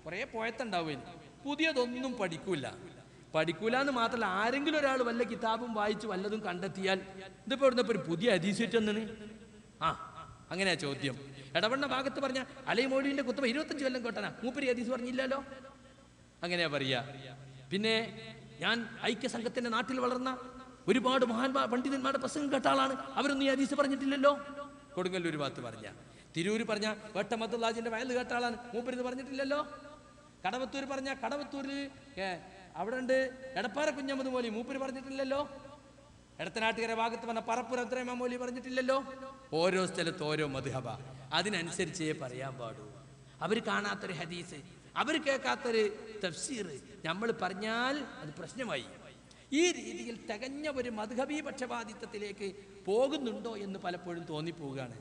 കുറേ പോയത്തുണ്ടാവുകയും പുതിയതൊന്നും പഠിക്കൂല എന്ന് മാത്രമല്ല, ആരെങ്കിലും ഒരാൾ വല്ല കിതാബും വായിച്ച് വല്ലതും കണ്ടെത്തിയാൽ ഇതിപ്പോൾ ഇവിടുന്നപ്പോൾ ഒരു പുതിയ ഹദീസ് ഒന്നിന് അങ്ങനെയാ ചോദ്യം. ഇടവണ്ണ ഭാഗത്ത് പറഞ്ഞ അലൈ മൗലവിന്റെ കുത്തുബ 25 കൊല്ലം കേട്ടനാ, മൂപ്പര് ഹദീസ് പറഞ്ഞില്ലല്ലോ, അങ്ങനെയാ പറയാ. പിന്നെ ഞാൻ ഐക്യസംഘത്തിന്റെ നാട്ടിൽ വളർന്ന ഒരുപാട് പണ്ഡിതന്മാരുടെ പ്രസംഗം കേട്ട ആളാണ്, അവരൊന്നും ഈ ഹദീസ് പറഞ്ഞിട്ടില്ലല്ലോ. കൊടുങ്ങല്ലൂർ ഭാഗത്ത് പറഞ്ഞ, തിരൂര് പറഞ്ഞ വെട്ടമത്തുള്ളാജിന്റെ വയൽ കേട്ട ആളാണ്, മൂപ്പര് ഇത് പറഞ്ഞിട്ടില്ലല്ലോ. കടവത്തൂർ പറഞ്ഞ കടവത്തൂര് അവിടെ ഉണ്ട് എടപ്പാറ കുഞ്ഞമ്മദ് മൗലവി, മൂപ്പര് പറഞ്ഞിട്ടില്ലല്ലോ. എടത്തനാട്ടുകര ഭാഗത്ത് പറഞ്ഞ പറപ്പുരം അബ്ദുറഹ്മാൻ മൗലവി പറഞ്ഞിട്ടില്ലല്ലോ. ഓരോ സ്ഥലത്ത് ഓരോ മദ്ഹബ, അതിനനുസരിച്ചേ പറയാൻ പാടൂ. അവർ കാണാത്തൊരു ഹദീസ്, അവർ കേൾക്കാത്തൊരു തഫ്സീർ നമ്മൾ പറഞ്ഞാൽ അത് പ്രശ്നമായി. ഈ രീതിയിൽ തികഞ്ഞ ഒരു മദ്ഹബി പക്ഷപാതിത്വത്തിലേക്ക് പോകുന്നുണ്ടോ എന്ന് പലപ്പോഴും തോന്നിപ്പോവുകയാണ്.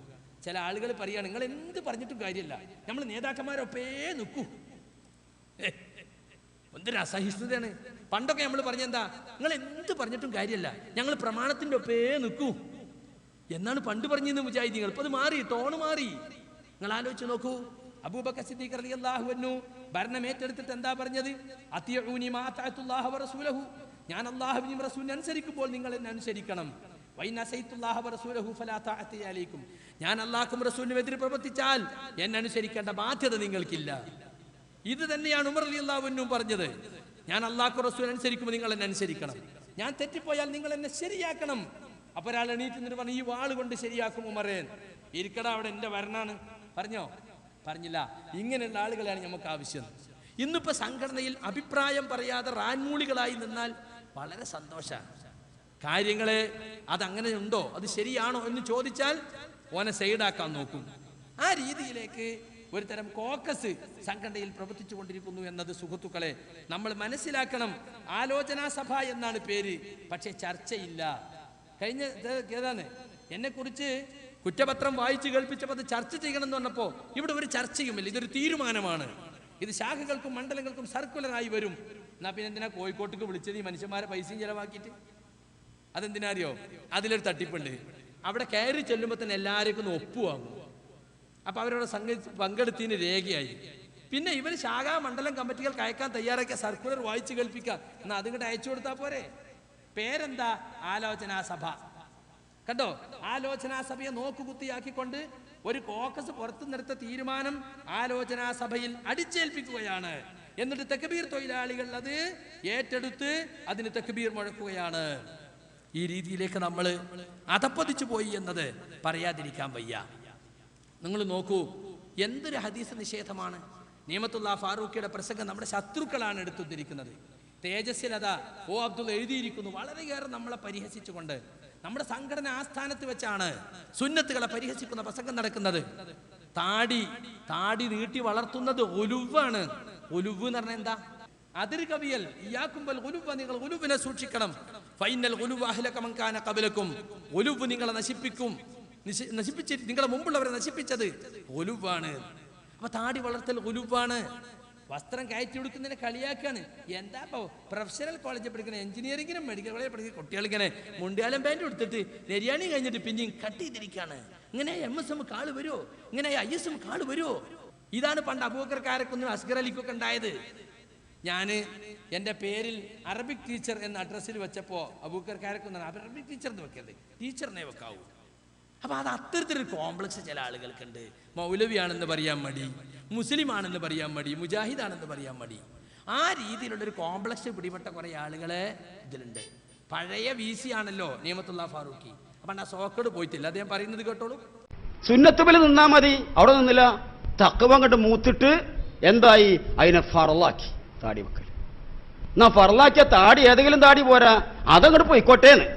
ചില ആളുകൾ പറയുകയാണ്, നിങ്ങൾ എന്ത് പറഞ്ഞിട്ടും കാര്യമല്ല, നമ്മൾ നേതാക്കന്മാരൊപ്പേ നിൽക്കൂ. എന്തൊരു അസഹിഷ്ണുതയാണ്. പണ്ടൊക്കെ നമ്മൾ പറഞ്ഞെന്താ, നിങ്ങൾ എന്ത് പറഞ്ഞിട്ടും കാര്യമല്ല, ഞങ്ങൾ പ്രമാണത്തിന്റെ ഒപ്പേ നിൽക്കൂ എന്നാണ് പണ്ട് പറഞ്ഞിരുന്നത് മുജാഹിദീങ്ങൾ. ഇപ്പൊ അത് മാറി, ടോണ് മാറി. നിങ്ങൾ ആലോചിച്ച് നോക്കൂ, അബൂബക്കർ സിദ്ദീഖ് റളിയല്ലാഹു അൻഹു ഭരണം ഏറ്റെടുത്തിട്ട് എന്താ പറഞ്ഞത്? അത്തിഊനി മാ അതഅതുല്ലാഹ വറസൂലഹു, ഞാൻ അല്ലാഹുവിനെയും റസൂലിനെ അനുസരിക്കുമ്പോൾ നിങ്ങൾ എന്നെ അനുസരിക്കണം. വൈൻ അസൈതുല്ലാഹ വറസൂലഹു ഫലാ തഅതി അലൈക്കും, ഞാൻ അല്ലാഹുവും റസൂലിനും എതിരെ പ്രവർത്തിച്ചാൽ എന്നെ അനുസരിക്കേണ്ട ബാധ്യത നിങ്ങൾക്കില്ല. ഇത് തന്നെയാണ് ഉമർ റളിയല്ലാഹു അൻഹു പറഞ്ഞത്. ഞാൻ അല്ലാഹു റസൂലിനെ അനുസരിക്കുമ്പോൾ നിങ്ങൾ എന്നെ അനുസരിക്കണം, ഞാൻ തെറ്റിപ്പോയാൽ നിങ്ങൾ എന്നെ ശരിയാക്കണം. അപ്പൊ ഒരാൾ എണീറ്റ് നിന്നിട്ട് പറഞ്ഞു, ഈ വാള് കൊണ്ട് ശരിയാക്കും ഉമറേ, ഇരിക്കട അവിടെ എന്റെ വരണാണ് പറഞ്ഞോ? പറഞ്ഞില്ല. ഇങ്ങനെയുള്ള ആളുകളെയാണ് നമുക്ക് ആവശ്യം. ഇന്നിപ്പോ സംഘടനയിൽ അഭിപ്രായം പറയാതെ റാൻമൂളികളായി നിന്നാൽ വളരെ സന്തോഷമാണ്. കാര്യങ്ങളെ അതങ്ങനെ ഉണ്ടോ, അത് ശരിയാണോ എന്ന് ചോദിച്ചാൽ ഓനെ സൈഡാക്കാൻ നോക്കും. ആ രീതിയിലേക്ക് ഒരു തരം കോക്കസ് സംഘടനയിൽ പ്രവർത്തിച്ചു കൊണ്ടിരിക്കുന്നു എന്നത് സുഹൃത്തുക്കളെ നമ്മൾ മനസ്സിലാക്കണം. ആലോചനാ സഭ എന്നാണ് പേര്, പക്ഷെ ചർച്ചയില്ല. കഴിഞ്ഞ ഏതാണ് എന്നെ കുറിച്ച് കുറ്റപത്രം വായിച്ചു കേൾപ്പിച്ചപ്പോൾ അത് ചർച്ച ചെയ്യണം എന്ന് പറഞ്ഞപ്പോൾ ഇവിടെ ഒരു ചർച്ചയുമില്ല, ഇതൊരു തീരുമാനമാണ്. ഇത് ശാഖകൾക്കും മണ്ഡലങ്ങൾക്കും സർക്കുലറായി വരും. എന്നാ പിന്നെ എന്തിനാ കോഴിക്കോട്ടേക്ക് വിളിച്ചത് ഈ മനുഷ്യന്മാരെ പൈസയും ചെലവാക്കിയിട്ട്? അതെന്തിനാ അറിയോ? അതിലൊരു തട്ടിപ്പുണ്ട്. അവിടെ കയറി ചെല്ലുമ്പോൾ തന്നെ എല്ലാവർക്കും ഒന്ന് ഒപ്പുവാങ്ങും. അപ്പൊ അവരോട് പങ്കെടുത്തതിന് രേഖയായി. പിന്നെ ഇവർ ശാഖാ മണ്ഡലം കമ്മിറ്റികൾക്ക് അയക്കാൻ തയ്യാറാക്കിയ സർക്കുലർ വായിച്ചു കേൾപ്പിക്കാം, എന്നാൽ അതിങ്ങോട്ട് അയച്ചു കൊടുത്താൽ പോരെ. പേരെന്താ? ആലോചനാ സഭ. കണ്ടോ, ആലോചനാ സഭയെ നോക്കുകുത്തിയാക്കിക്കൊണ്ട് ഒരു കോക്കസ് പുറത്തു നിർത്ത തീരുമാനം ആലോചനാ സഭയിൽ അടിച്ചേൽപ്പിക്കുകയാണ്. എന്നിട്ട് തക്ബീർ തൊഴിലാളികൾ അത് ഏറ്റെടുത്ത് അതിന് തക്ബീർ മുഴക്കുകയാണ്. ഈ രീതിയിലേക്ക് നമ്മൾ അധപ്പതിച്ചു പോയി എന്നത് പറയാതിരിക്കാൻ വയ്യ. നിങ്ങൾ നോക്കൂ, എന്തൊരു ഹദീസ് നിഷേധമാണ്. നിയമത്തുല്ലാ ഫാറൂഖിയുടെ പ്രസംഗം നമ്മുടെ ശത്രുക്കളാണ് എടുത്തുദ്ധരിക്കുന്നത്. തേജസ്സിലത ഓ അബ്ദുൾ എഴുതിയിരിക്കുന്നു വളരെയേറെ നമ്മളെ പരിഹസിച്ചുകൊണ്ട്. നമ്മുടെ സംഘടന ആസ്ഥാനത്ത് വെച്ചാണ് സുന്നത്തുകളെ പരിഹസിക്കുന്ന പ്രസംഗം നടക്കുന്നത്. താടി നീട്ടി വളർത്തുന്നത് ഒലുവാണ്. ഒലുവ് എന്ന് പറഞ്ഞാൽ എന്താ? അതിര് കവിയൽ. ഇയ്യാക്കുമ്പൽ ഒലുവ, നിങ്ങൾ ഒലുവിനെ സൂക്ഷിക്കണം. ഫൈനൽ ഒലുവ അഹ്ലക മൻ കാന ഖബലക്കും, ഒലുവ് നിങ്ങളെ നശിപ്പിച്ചിട്ട് നിങ്ങളെ മുമ്പുള്ളവരെ നശിപ്പിച്ചത് ഒലുവാണ്. അപ്പൊ താടി വളർത്തൽ ഒലുവാണ്. വസ്ത്രം കയറ്റി കൊടുക്കുന്നതിനെ കളിയാക്കാണ്. എന്താ ഇപ്പോ പ്രൊഫഷണൽ കോളേജിൽ പഠിക്കുന്ന എഞ്ചിനീയറിംഗിനും മെഡിക്കൽ കോളേജിൽ പഠിക്കുന്ന കുട്ടികളിങ്ങനെ മുണ്ടിയാലം പാൻറ് എടുത്തിട്ട് നെരിയാണി കഴിഞ്ഞിട്ട് പിന്നെയും കട്ട് ചെയ്തിരിക്കുകയാണ്. ഇങ്ങനെ MSM കാള് വരുമോ? ഇങ്ങനെ ISM കാള് വരുമോ? ഇതാണ് പണ്ട് അബൂബക്കർ കാരക്കുന്നും അസ്ഗർ അലിക്കൊക്കെ ഉണ്ടായത്. ഞാൻ എൻ്റെ പേരിൽ അറബിക് ടീച്ചർ എന്ന അഡ്രസ്സിൽ വെച്ചപ്പോൾ അബൂക്കർക്കാരൊക്കെ അറബിക് ടീച്ചർ എന്ന് വെക്കരുത്, ടീച്ചറിനെ വെക്കാവൂ. അപ്പം അത് അത്തരത്തിലൊരു കോംപ്ലക്സ് ചില ആളുകൾക്കുണ്ട്. മൗലവിയാണെന്ന് പറയാൻ മടി, മുസ്ലിമാണെന്ന് പറയാൻ മടി, മുജാഹിദാണെന്ന് പറയാൻ മടി. ആ രീതിയിലുള്ളൊരു കോംപ്ലക്സ് പിടിപെട്ട കുറേ ആളുകളെ ഇതിലുണ്ട്. പഴയ VC ആണല്ലോ നിയമത്തുള്ള ഫാറൂഖി. അപ്പം ആ സോക്കട് പോയിട്ടില്ല. അദ്ദേഹം പറയുന്നത് കേട്ടോളൂ. സുന്നത്തുബിൽ നിന്നാ മതി, അവിടെ നിന്നില്ല. തക്കവ അങ്ങോട്ട് മൂത്തിട്ട് എന്തായി, അതിനെ ഫറലാക്കി താടി വെക്കൽ. എന്നാ ഫറലാക്കിയ താടി ഏതെങ്കിലും താടി പോരാ, അതങ്ങോട്ട് പോയിക്കോട്ടേന്ന്.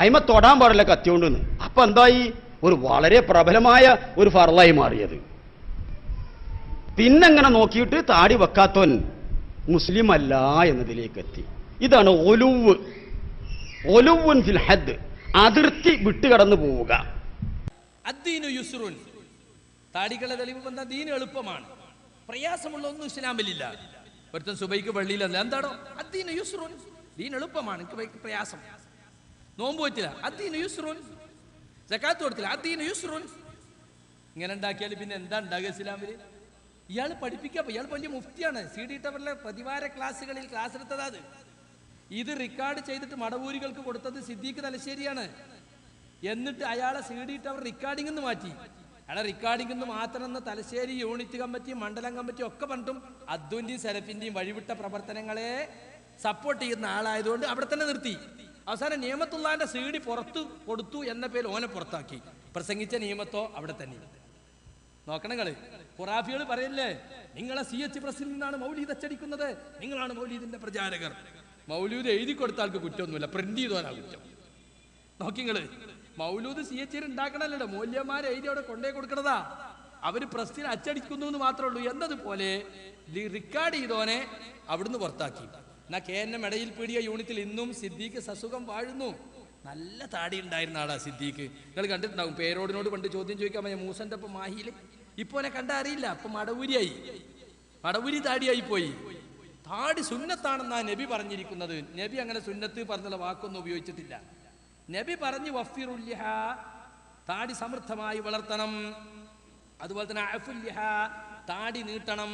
അതിമ തൊടാൻ പാടില്ല കത്തിയോണ്ടെന്ന്. അപ്പൊ എന്തായി, ഒരു വളരെ പ്രബലമായ ഒരു ഫറലായി മാറിയത്. പിന്നെങ്ങനെ നോക്കിയിട്ട് താടി വെക്കാത്തവൻ മുസ്ലിം അല്ല എന്നതിലേക്ക് എത്തി. ഇതാണ് ഒലുവുൻ ഫിൽ ഹദ്, അതിർത്തി വിട്ടുകടന്നു പോവുക. അദ്ദീനു യുസ്റുൻ, താടികളെ തെളിവ് വന്ന ദീൻ എളുപ്പമാണ്, പ്രയാസമുള്ള ഒന്നും ഇസ്ലാമിലില്ല. ഒരുത്തൻ സുബൈക്ക് പള്ളിയിലല്ല, എന്താണോ അദ്ദീനു യുസ്റുൻ, ദീൻ എളുപ്പമാണ്, എനിക്ക് പ്രയാസം. നോമ്പ് പറ്റില്ല, അദ്ദീനു യുസ്റുൻ. സകാത്ത് കൊടുത്തില്ല, അദ്ദീനു യുസ്റുൻ. ഇങ്ങനെ ഉണ്ടാക്കിയാൽ പിന്നെ എന്താ ഉണ്ടാകുക ഇസ്ലാമിൽ? ഇയാൾ പഠിപ്പിക്കാം, ഇയാൾ വലിയ മുഫ്തിയാണ്. CD ടവറിലെ പ്രതിവാര ക്ലാസ്സുകളിൽ ക്ലാസ് എടുത്തതാ. ഇത് റെക്കോർഡ് ചെയ്തിട്ട് മടവൂരികൾക്ക് കൊടുത്തത് സിദ്ദീഖ് തലശ്ശേരിയാണ്. എന്നിട്ട് അയാളെ CD ടവർ റെക്കോർഡിംഗ് എന്ന് മാറ്റി. അയാളെ റെക്കോർഡിംഗ് എന്ന് മാത്രമെന്ന് തലശ്ശേരി യൂണിറ്റ് കമ്മിറ്റിയും മണ്ഡലം കമ്മിറ്റിയും ഒക്കെ പറഞ്ഞിട്ടും അദ്വന്റെയും സലഫിന്റെയും വഴിവിട്ട പ്രവർത്തനങ്ങളെ സപ്പോർട്ട് ചെയ്യുന്ന ആളായതുകൊണ്ട് അവിടെ തന്നെ നിർത്തി. അവസാനം നിയമത്തുള്ളാന്റെ CD പുറത്തു കൊടുത്തു എന്ന പേര് ഓനെ പുറത്താക്കി. പ്രസംഗിച്ച നിയമത്തോ അവിടെ തന്നെ. നോക്കണങ്ങള്, ഖുറാഫികൾ പറയല്ലേ, നിങ്ങളെ CH പ്രസിൽ നിന്നാണ് മൗലീദ് അച്ചടിക്കുന്നത്, നിങ്ങളാണ് മൗലീദിന്റെ പ്രചാരകർ. മൗലൂദ് എഴുതി കൊടുത്ത ആൾക്ക് കുറ്റമൊന്നുമില്ല, പ്രിന്റ് ചെയ്തോനാ കുറ്റം. നോക്കിങ്ങള്, മൗലൂദ് CH ഉണ്ടാക്കണല്ലോ, മൂല്യന്മാരെ എഴുതി അവിടെ കൊണ്ടേ കൊടുക്കണതാ. അവര് പ്രസിൽ അച്ചടിക്കുന്നു എന്ന് മാത്രമേ ഉള്ളൂ. എന്നതുപോലെ റെക്കോർഡ് ചെയ്തോനെ അവിടുന്ന് പുറത്താക്കി. എന്നാ KNM ഇടയിൽ പീടിയ യൂണിറ്റിൽ ഇന്നും സിദ്ദീഖ് സസുഖം വാഴുന്നു. നല്ല താടി ഉണ്ടായിരുന്ന ആളാ സിദ്ദീഖ്. നിങ്ങൾ കണ്ടിട്ടുണ്ടാവും. പേരോടിനോട് പണ്ട് ചോദ്യം ചോദിക്കാൻ പറ്റിയ മൂസന്റെ ഒപ്പം മാഹിയിൽ. ഇപ്പൊ എന്നെ കണ്ടാ അറിയില്ല, അപ്പൊ മടവൂരി താടിയായി പോയി. താടി സുന്നത്താണെന്നാ നബി പറഞ്ഞിരിക്കുന്നത്. നബി അങ്ങനെ സുന്നത്ത് പറഞ്ഞുള്ള വാക്കൊന്നും ഉപയോഗിച്ചിട്ടില്ല. നബി പറഞ്ഞു വഫിറുല്ലിഹ, താടി സമൃദ്ധമായി വളർത്തണം. അതുപോലെ തന്നെ അഫുല്ലിഹ, താടി നീട്ടണം.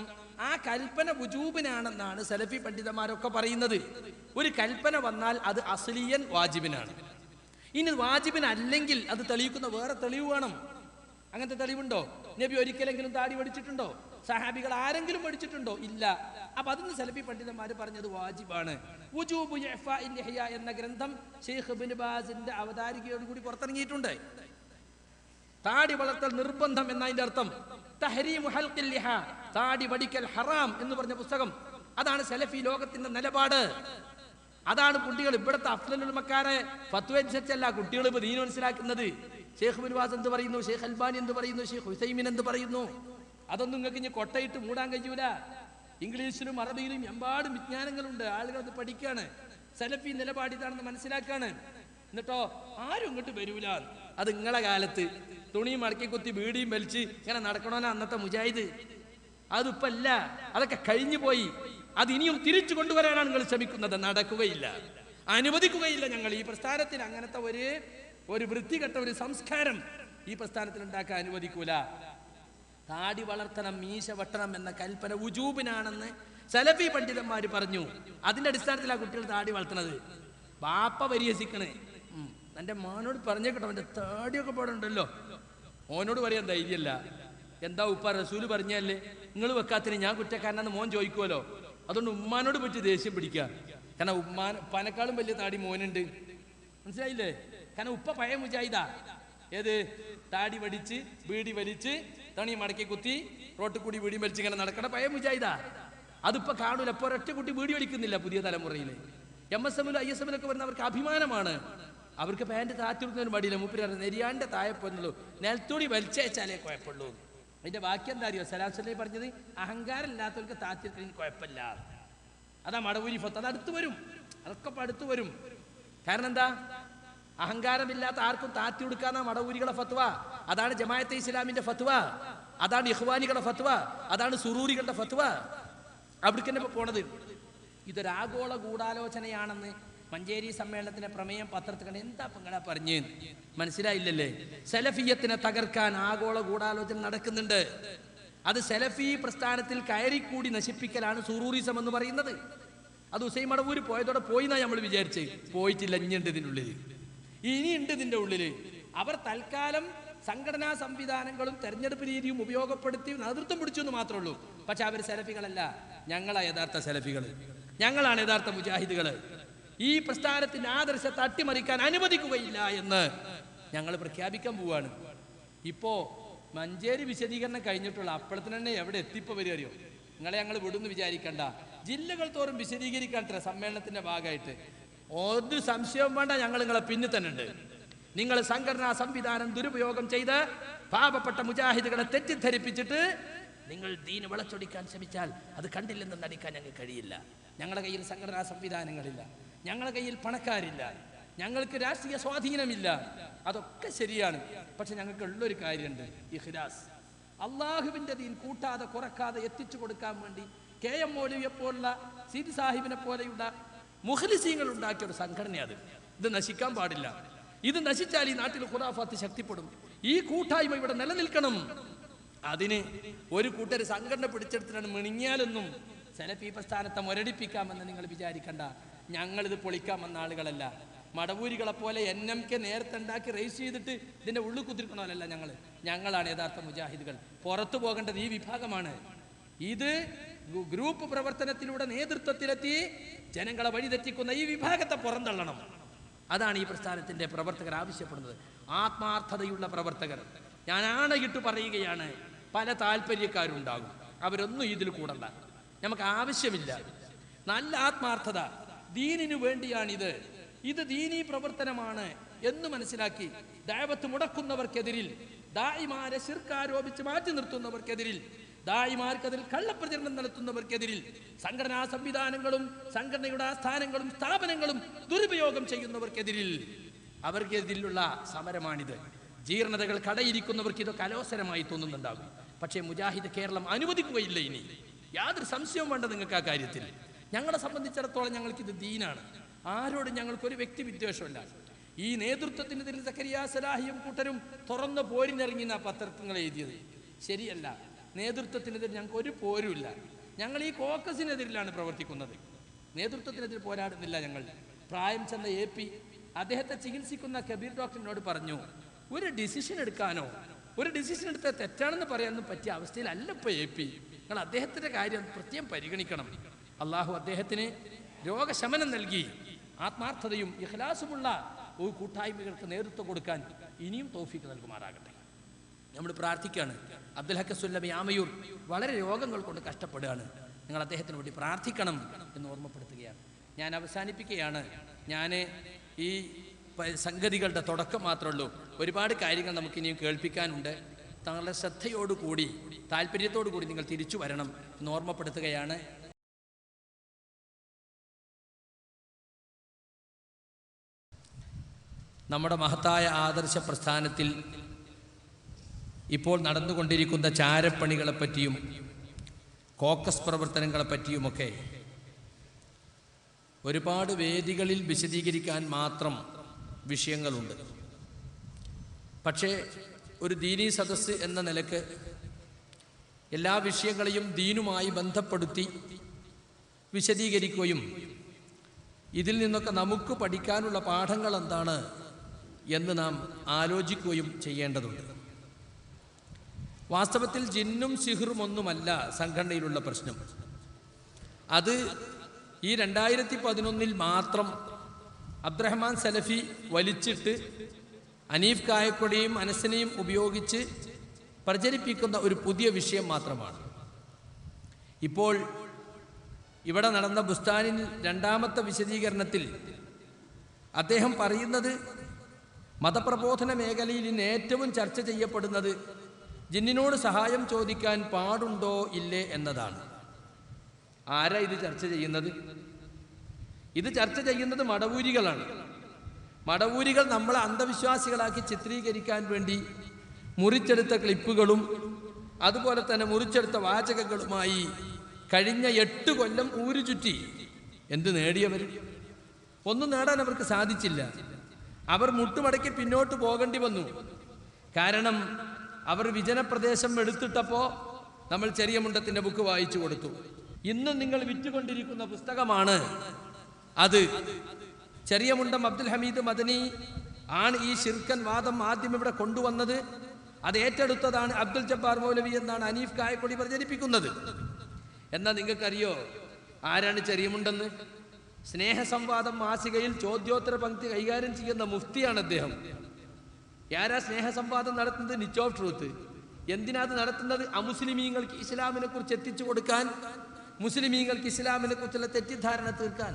ആ കൽപ്പന വുജൂബിനാണെന്നാണ് സലഫി പണ്ഡിതന്മാരൊക്കെ പറയുന്നത്. ഒരു കൽപ്പന വന്നാൽ അത് അസ്ലിയൻ വാജിബിനാണ്. ഇനി വാജിബിനല്ലെങ്കിൽ അത് തെളിയിക്കുന്ന വേറെ തെളിവ് വേണം. അങ്ങനത്തെ തെളിവുണ്ടോ? നബി ഒരിക്കലെങ്കിലും താടി പഠിച്ചിട്ടുണ്ടോ? സഹാബികൾ ആരെങ്കിലും പഠിച്ചിട്ടുണ്ടോ? ഇല്ല. അപ്പൊ അതിന് സലഫി പണ്ഡിതന്മാർ പറഞ്ഞത് വാജിബാണ്. വുജൂബു ഇഅ്ഫാഇൽ ലിഹ്യ എന്ന ഗ്രന്ഥം ഷെയ്ഖ് ഇബ്നു ബാസിന്റെ അവതാരികയോട് കൂടി പുറത്തിറങ്ങിയിട്ടുണ്ട്. താടി വളർത്തൽ നിർബന്ധം എന്നതിന്റെ അർത്ഥം. തഹരീമു ഹൽഖിൽ ലിഹ, താടി വടിക്കൽ ഹറാം എന്ന് പറഞ്ഞ പുസ്തകം. അതാണ് സലഫി ലോകത്തിന്റെ നിലപാട്. അതാണ് കുട്ടികൾ ഇവിടുത്തെ അഫ്ലലുൽമക്കാരെ ഫത്വ അനുസരിച്ചല്ല കുട്ടികൾ ഇപ്പൊ ദീൻ മനസ്സിലാക്കുന്നത്. ഷെയ്ഖ് ഇബ്നു ബാസ് എന്ത് പറയുന്നു, ഷെയ്ഖ് അൽബാനി എന്ത് പറയുന്നു, ഷെയ്ഖ് ഹുസൈമിൻ എന്ത് പറയുന്നു, അതൊന്നും നിങ്ങൾക്ക് ഇനി കൊട്ടയിട്ട് മൂടാൻ കഴിയൂല. ഇംഗ്ലീഷിലും അറബിയിലും എമ്പാടും വിജ്ഞാനങ്ങളുണ്ട്. ആളുകൾ അത് പഠിക്കാണ്. സലഫി നിലപാട് ഇതാണെന്ന് മനസ്സിലാക്കാണ്. എന്നിട്ടോ ആരും ഇങ്ങോട്ട് വരൂല. അത് നിങ്ങളെ കാലത്ത് തുണി മടക്കി കുത്തി ബീഡിയും വലിച്ച് ഇങ്ങനെ നടക്കണോന്നാ അന്നത്തെ മുജാഹിദ്. അതിപ്പോ അല്ല, അതൊക്കെ കഴിഞ്ഞു പോയി. അത് ഇനിയും തിരിച്ചു കൊണ്ടുവരാനാണ് നിങ്ങൾ ശ്രമിക്കുന്നത്. നടക്കുകയില്ല, അനുവദിക്കുകയില്ല. ഞങ്ങൾ ഈ പ്രസ്ഥാനത്തിൽ അങ്ങനത്തെ ഒരു വൃത്തികെട്ട ഒരു സംസ്കാരം ഈ പ്രസ്ഥാനത്തിൽ ഉണ്ടാക്കാൻ അനുവദിക്കൂല. താടി വളർത്തണം, മീശ വെട്ടണം എന്ന കൽപ്പന വുജൂബിനാണെന്ന് സലഫി പണ്ഡിതന്മാർ പറഞ്ഞു. അതിന്റെ അടിസ്ഥാനത്തിൽ ആ കുട്ടികൾ താടി വളർത്തണത്. ബാപ്പ പരിഹസിക്കണേ, എൻ്റെ മോനോട് പറഞ്ഞേക്കട്ടോ, എൻ്റെ താടിയൊക്കെ പാടുണ്ടല്ലോ. മോനോട് പറയാൻ ധൈര്യമല്ല. എന്താ ഉപ്പ റസൂല് പറഞ്ഞല്ലേ, നിങ്ങൾ വെക്കാത്തിന് ഞാൻ കുറ്റക്കാരനാന്ന് മോൻ ചോദിക്കുമല്ലോ. അതുകൊണ്ട് ഉമ്മാനോട് പറ്റി ദേഷ്യം പിടിക്കുക. കാരണം ഉപ്പാനേക്കാളും വലിയ താടി മോനുണ്ട്. മനസ്സിലായില്ലേ? കാരണം ഉപ്പ പഴയ മുജാഹിദാ. ഏത് താടി വടിച്ച് ബീഡി വലിച്ച് തണി മടക്കി കുത്തി റോട്ടിൽ കൂടി ബീഡി വലിച്ച് ഇങ്ങനെ നടക്കണ പഴയ മുജാഹിദാ. അതിപ്പോ കാണൂല. ഇപ്പൊ ഒരൊറ്റ കുട്ടി ബീഡി വലിക്കുന്നില്ല പുതിയ തലമുറയിൽ. MSM ISM വരുന്നവർക്ക് അഭിമാനമാണ്. അവർക്ക് പാൻറ് താത്തി കൊടുക്കുന്നതിന് മടിയില്ല. മൂപ്പര് നെരിയാണ്ട് താഴെപ്പോന്നുള്ളൂ, നിലത്തൂടി വലിച്ചയച്ചാലേ കുഴപ്പമുള്ളൂ. അതിന്റെ ബാക്കി എന്താ അറിയോ? സലാഹുലി പറഞ്ഞത് അഹങ്കാരം ഇല്ലാത്തവർക്ക് താത്തിരിക്കുന്നതിന് കുഴപ്പമില്ല. അതാ മടവൂരി ഫത്ത്. അത് അടുത്ത് വരും, അതൊക്കെ അടുത്ത് വരും. കാരണം എന്താ? അഹങ്കാരമില്ലാത്ത ആർക്കും താത്തി കൊടുക്കാന്ന മടവൂരികളുടെ ഫത്വ. അതാണ് ജമാഅത്തെ ഇസ്ലാമിന്റെ ഫത്വ, അതാണ് ഇഖ്വാനികളുടെ ഫത്വ, അതാണ് സുറൂരികളുടെ ഫത്വ. അവിടേക്ക് തന്നെ ഇപ്പൊ പോണത്. ഇതൊരാഗോള ഗൂഢാലോചനയാണെന്ന് മഞ്ചേരി സമ്മേളനത്തിന്റെ പ്രമേയം പത്രത്തിൽ കണ്ട് എന്താ നിങ്ങളാ പറഞ്ഞ് മനസ്സിലായില്ലല്ലേ? സലഫിയത്തിനെ തകർക്കാൻ ആഗോള ഗൂഢാലോചന നടക്കുന്നുണ്ട്. അത് സലഫി പ്രസ്ഥാനത്തിൽ കയറിക്കൂടി നശിപ്പിക്കലാണ് സുറൂറിസം എന്ന് പറയുന്നത്. അത് ഹുസൈൻ മടവൂര് പോയതോടെ പോയിന്നാ നമ്മൾ വിചാരിച്ച്. പോയിട്ടില്ല, ഇനിയുണ്ട് ഇതിൻ്റെ ഉള്ളിൽ, ഇനിയുണ്ട് ഇതിൻ്റെ ഉള്ളിൽ. അവർ തൽക്കാലം സംഘടനാ സംവിധാനങ്ങളും തെരഞ്ഞെടുപ്പ് രീതിയും ഉപയോഗപ്പെടുത്തി നേതൃത്വം പിടിച്ചു എന്ന് മാത്രമേ ഉള്ളൂ. പക്ഷെ അവർ സലഫികളല്ല. ഞങ്ങളാണ് യഥാർത്ഥ സലഫികൾ, ഞങ്ങളാണ് യഥാർത്ഥ മുജാഹിദുകൾ. ഈ പ്രസ്ഥാനത്തിന്റെ ആദർശത്തെ അട്ടിമറിക്കാൻ അനുവദിക്കുകയില്ല എന്ന് ഞങ്ങൾ പ്രഖ്യാപിക്കാൻ പോവാണ്. ഇപ്പോ മഞ്ചേരി വിശദീകരണം കഴിഞ്ഞിട്ടുള്ള അപ്പളത്തിന് തന്നെ എവിടെ എത്തിപ്പോ വരികയോ നിങ്ങളെ ഞങ്ങൾ വിടുന്നു വിചാരിക്കണ്ട. ജില്ലകൾ തോറും വിശദീകരിക്കാൻ സമ്മേളനത്തിന്റെ ഭാഗമായിട്ട് ഒരു സംശയവും വേണ്ട, ഞങ്ങൾ നിങ്ങളെ പിന്നിൽ തന്നെ ഉണ്ട്. നിങ്ങൾ സംഘടനാ സംവിധാനം ദുരുപയോഗം ചെയ്ത് പാവപ്പെട്ട മുജാഹിദുകളെ തെറ്റിദ്ധരിപ്പിച്ചിട്ട് നിങ്ങൾ ദീന് വളച്ചൊടിക്കാൻ ശ്രമിച്ചാൽ അത് കണ്ടില്ലെന്ന് നടിക്കാൻ ഞങ്ങൾക്ക് കഴിയില്ല. ഞങ്ങളുടെ കയ്യിൽ സംഘടനാ സംവിധാനങ്ങളില്ല, ഞങ്ങളുടെ കയ്യിൽ പണക്കാരില്ല, ഞങ്ങൾക്ക് രാഷ്ട്രീയ സ്വാധീനമില്ല. അതൊക്കെ ശരിയാണ്. പക്ഷെ ഞങ്ങൾക്ക് ഉള്ളൊരു കാര്യമുണ്ട്, ഇഖ്ലാസ്. അള്ളാഹുവിൻ്റെ ദീൻ കൂട്ടാതെ കുറക്കാതെ എത്തിച്ചു കൊടുക്കാൻ വേണ്ടി KM മൗലവിയെ പോലുള്ള സീതി സാഹിബിനെ പോലെയുള്ള മുഖ്ലിസീങ്ങൾ ഉണ്ടാക്കിയ ഒരു സംഘടനയാണ്. ഇത് നശിക്കാൻ പാടില്ല. ഇത് നശിച്ചാൽ ഈ നാട്ടിൽ ഖുറാഫാത്ത് ശക്തിപ്പെടും. ഈ കൂട്ടായ്മ ഇവിടെ നിലനിൽക്കണം. അതിന് ഒരു കൂട്ടർ സംഘടന പിടിച്ചെടുത്തിട്ടാണ് മിണിങ്ങിയാലൊന്നും സലഫി പ്രസ്ഥാനത്തെ മുരടിപ്പിക്കാമെന്ന് നിങ്ങൾ വിചാരിക്കണ്ട. ഞങ്ങളിത് പൊളിക്കാൻ വന്ന ആളുകളല്ല. മടവൂരികളെ പോലെ NMK നേരത്തെ ഉണ്ടാക്കി രജിസ്റ്റർ ചെയ്തിട്ട് ഇതിൻ്റെ ഉള്ളിൽ കുത്തിരിക്കണമല്ല. ഞങ്ങളാണ് യഥാർത്ഥ മുജാഹിദുകൾ. പുറത്തു പോകേണ്ടത് ഈ വിഭാഗമാണ്. ഇത് ഗ്രൂപ്പ് പ്രവർത്തനത്തിലൂടെ നേതൃത്വത്തിലെത്തി ജനങ്ങളെ വഴിതെറ്റിക്കുന്ന ഈ വിഭാഗത്തെ പുറന്തള്ളണം. അതാണ് ഈ പ്രസ്ഥാനത്തിൻ്റെ പ്രവർത്തകർ ആവശ്യപ്പെടുന്നത്. ആത്മാർത്ഥതയുള്ള പ്രവർത്തകർ. ഞാൻ ആണയിട്ട് പറയുകയാണ്, പല താല്പര്യക്കാരുണ്ടാകും, അവരൊന്നും ഇതിൽ കൂടണ്ട. നമുക്ക് ആവശ്യമില്ല. നല്ല ആത്മാർത്ഥത, ദീനിനു വേണ്ടിയാണിത്, ഇത് ദീനീ പ്രവർത്തനമാണ് എന്ന് മനസ്സിലാക്കി ദഅവത്ത് മുടക്കുന്നവർക്കെതിരിൽ, ദായിമാരെ ശിർക്ക് മാറ്റി നിർത്തുന്നവർക്കെതിരിൽ, ദായിമാർക്കതിൽ കള്ളപ്രചരണം നടത്തുന്നവർക്കെതിരിൽ, സംഘടനാ സംവിധാനങ്ങളും സംഘടനയുടെ ആസ്ഥാനങ്ങളും സ്ഥാപനങ്ങളും ദുരുപയോഗം ചെയ്യുന്നവർക്കെതിരിൽ, അവർക്കെതിലുള്ള സമരമാണിത്. ജീർണതകൾ കടയിരിക്കുന്നവർക്ക് ഇതൊക്കെ അലോസരമായി തോന്നുന്നുണ്ടാകും. പക്ഷേ മുജാഹിദ് കേരളം അനുവദിക്കുകയില്ല. ഇനി യാതൊരു സംശയവും വേണ്ട നിങ്ങൾക്ക് ആ കാര്യത്തിൽ. ഞങ്ങളെ സംബന്ധിച്ചിടത്തോളം ഞങ്ങൾക്കിത് ദീനാണ്. ആരോടും ഞങ്ങൾക്കൊരു വ്യക്തി വിദ്വേഷമല്ല. ഈ നേതൃത്വത്തിനെതിരെ സക്കരിയ സലാഹിയും കൂട്ടരും തുറന്ന് പോരിനിറങ്ങി എന്നാ പത്രങ്ങൾ എഴുതിയത്. ശരിയല്ല. നേതൃത്വത്തിനെതിരെ ഞങ്ങൾക്ക് ഒരു പോരുമില്ല. ഞങ്ങൾ ഈ കോക്കസിനെതിരിലാണ് പ്രവർത്തിക്കുന്നത്. നേതൃത്വത്തിനെതിരെ പോരാടുന്നില്ല ഞങ്ങൾ. പ്രായം ചെന്ന AP അദ്ദേഹത്തെ ചികിത്സിക്കുന്ന കബീർ ഡോക്ടറിനോട് പറഞ്ഞു, ഒരു ഡിസിഷൻ എടുക്കാനോ ഒരു ഡിസിഷൻ എടുത്താൽ തെറ്റാണെന്ന് പറയാനൊന്നും പറ്റിയ അവസ്ഥയിലല്ല ഇപ്പോൾ AP. നിങ്ങൾ അദ്ദേഹത്തിൻ്റെ കാര്യം പ്രത്യേകം പരിഗണിക്കണം. അള്ളാഹു അദ്ദേഹത്തിന് രോഗശമനം നൽകി ആത്മാർത്ഥതയും ഇഖ്ലാസുമുള്ള ഒരു കൂട്ടായ്മകൾക്ക് നേതൃത്വം കൊടുക്കാൻ ഇനിയും തൗഫീഖ് നൽകുമാറാകട്ടെ. നമ്മൾ പ്രാർത്ഥിക്കുകയാണ്. അബ്ദുൽ ഹക്ക് സുല്ലമി ആമയൂർ വളരെ രോഗങ്ങൾ കൊണ്ട് കഷ്ടപ്പെടുകയാണ്. നിങ്ങൾ അദ്ദേഹത്തിന് വേണ്ടി പ്രാർത്ഥിക്കണം എന്ന് ഓർമ്മപ്പെടുത്തുകയാണ്. ഞാൻ അവസാനിപ്പിക്കുകയാണ്. ഞാൻ ഈ സംഗതികളുടെ തുടക്കം മാത്രമേ ഉള്ളൂ. ഒരുപാട് കാര്യങ്ങൾ നമുക്കിനിയും കേൾപ്പിക്കാനുണ്ട്. തങ്ങളുടെ ശ്രദ്ധയോടുകൂടി താല്പര്യത്തോടു കൂടി നിങ്ങൾ തിരിച്ചു വരണം എന്ന് ഓർമ്മപ്പെടുത്തുകയാണ്. നമ്മുടെ മഹത്തായ ആദർശ പ്രസ്ഥാനത്തിൽ ഇപ്പോൾ നടന്നുകൊണ്ടിരിക്കുന്ന ചാരപ്പണികളെപ്പറ്റിയും കോക്കസ് പ്രവർത്തനങ്ങളെപ്പറ്റിയുമൊക്കെ ഒരുപാട് വേദികളിൽ വിശദീകരിക്കാൻ മാത്രം വിഷയങ്ങളുണ്ട്. പക്ഷേ ഒരു ദീനീ സദസ്സ് എന്ന നിലക്ക് എല്ലാ വിഷയങ്ങളെയും ദീനുമായി ബന്ധപ്പെടുത്തി വിശദീകരിക്കുകയും ഇതിൽ നിന്നൊക്കെ നമുക്ക് പഠിക്കാനുള്ള പാഠങ്ങൾ എന്താണ് എന്ന് നാം ആലോചിക്കുകയും ചെയ്യേണ്ടതുണ്ട്. വാസ്തവത്തിൽ ജിന്നും സിഹ്റും ഒന്നുമല്ല സംഘടനയിലുള്ള പ്രശ്നം. അത് ഈ 2011 മാത്രം അബ്ദുറഹ്മാൻ സലഫി വലിച്ചിട്ട് അനീഫ് കായക്കൊടിയും അനസനെയും ഉപയോഗിച്ച് പ്രചരിപ്പിക്കുന്ന ഒരു പുതിയ വിഷയം മാത്രമാണ്. ഇപ്പോൾ ഇവിടെ നടന്ന ബുസ്താനിൽ രണ്ടാമത്തെ വിശദീകരണത്തിൽ അദ്ദേഹം പറയുന്നത് മതപ്രബോധന മേഖലയിൽ ഇന്ന് ഏറ്റവും ചർച്ച ചെയ്യപ്പെടുന്നത് ജിന്നിനോട് സഹായം ചോദിക്കാൻ പാടുണ്ടോ ഇല്ലേ എന്നതാണ്. ആരാ ഇത് ചർച്ച ചെയ്യുന്നത്? ഇത് ചർച്ച ചെയ്യുന്നത് മടവൂരികളാണ്. മടവൂരികൾ നമ്മളെ അന്ധവിശ്വാസികളാക്കി ചിത്രീകരിക്കാൻ വേണ്ടി മുറിച്ചെടുത്ത ക്ലിപ്പുകളും അതുപോലെ തന്നെ മുറിച്ചെടുത്ത വാചകങ്ങളുമായി കഴിഞ്ഞ 8 കൊല്ലം ഊരു ചുറ്റി. എന്ത് നേടിയവർ? ഒന്നും നേടാൻ അവർക്ക് സാധിച്ചില്ല. അവർ മുട്ടുമടക്കി പിന്നോട്ട് പോകേണ്ടി വന്നു. കാരണം അവർ വിജനപ്രദേശം എടുത്തിട്ടപ്പോൾ നമ്മൾ ചെറിയ മുണ്ടത്തിന്റെ ബുക്ക് വായിച്ചു കൊടുത്തു. ഇന്നും നിങ്ങൾ വിറ്റുകൊണ്ടിരിക്കുന്ന പുസ്തകമാണ് അത്. ചെറിയ മുണ്ടം അബ്ദുൽ ഹമീദ് മദനി ആണ് ഈ ശിർക്കൻ വാദം ആദ്യം ഇവിടെ കൊണ്ടുവന്നത്. അത് ഏറ്റെടുത്തതാണ് അബ്ദുൽ ജബ്ബാർ മൗലവി എന്നാണ് അനീഫ് കായക്കൊടി പ്രചരിപ്പിക്കുന്നത്. എന്നാൽ നിങ്ങൾക്കറിയോ ആരാണ് ചെറിയ മുണ്ടെന്ന്? സ്നേഹസംവാദം മാസികയിൽ ചോദ്യോത്തര പങ്ക്തി കൈകാര്യം ചെയ്യുന്ന മുഫ്തിയാണ് അദ്ദേഹം. ആരാ സ്നേഹസംവാദം നടത്തുന്നത്? Niche of truth. എന്തിനാ അത് നടത്തുന്നത്? അമുസ്ലിമീങ്ങൾക്ക് ഇസ്ലാമിനെ കുറിച്ച് എത്തിച്ചു കൊടുക്കാൻ, മുസ്ലിമീങ്ങൾക്ക് ഇസ്ലാമിനെ കുറിച്ചുള്ള തെറ്റിദ്ധാരണ തീർക്കാൻ.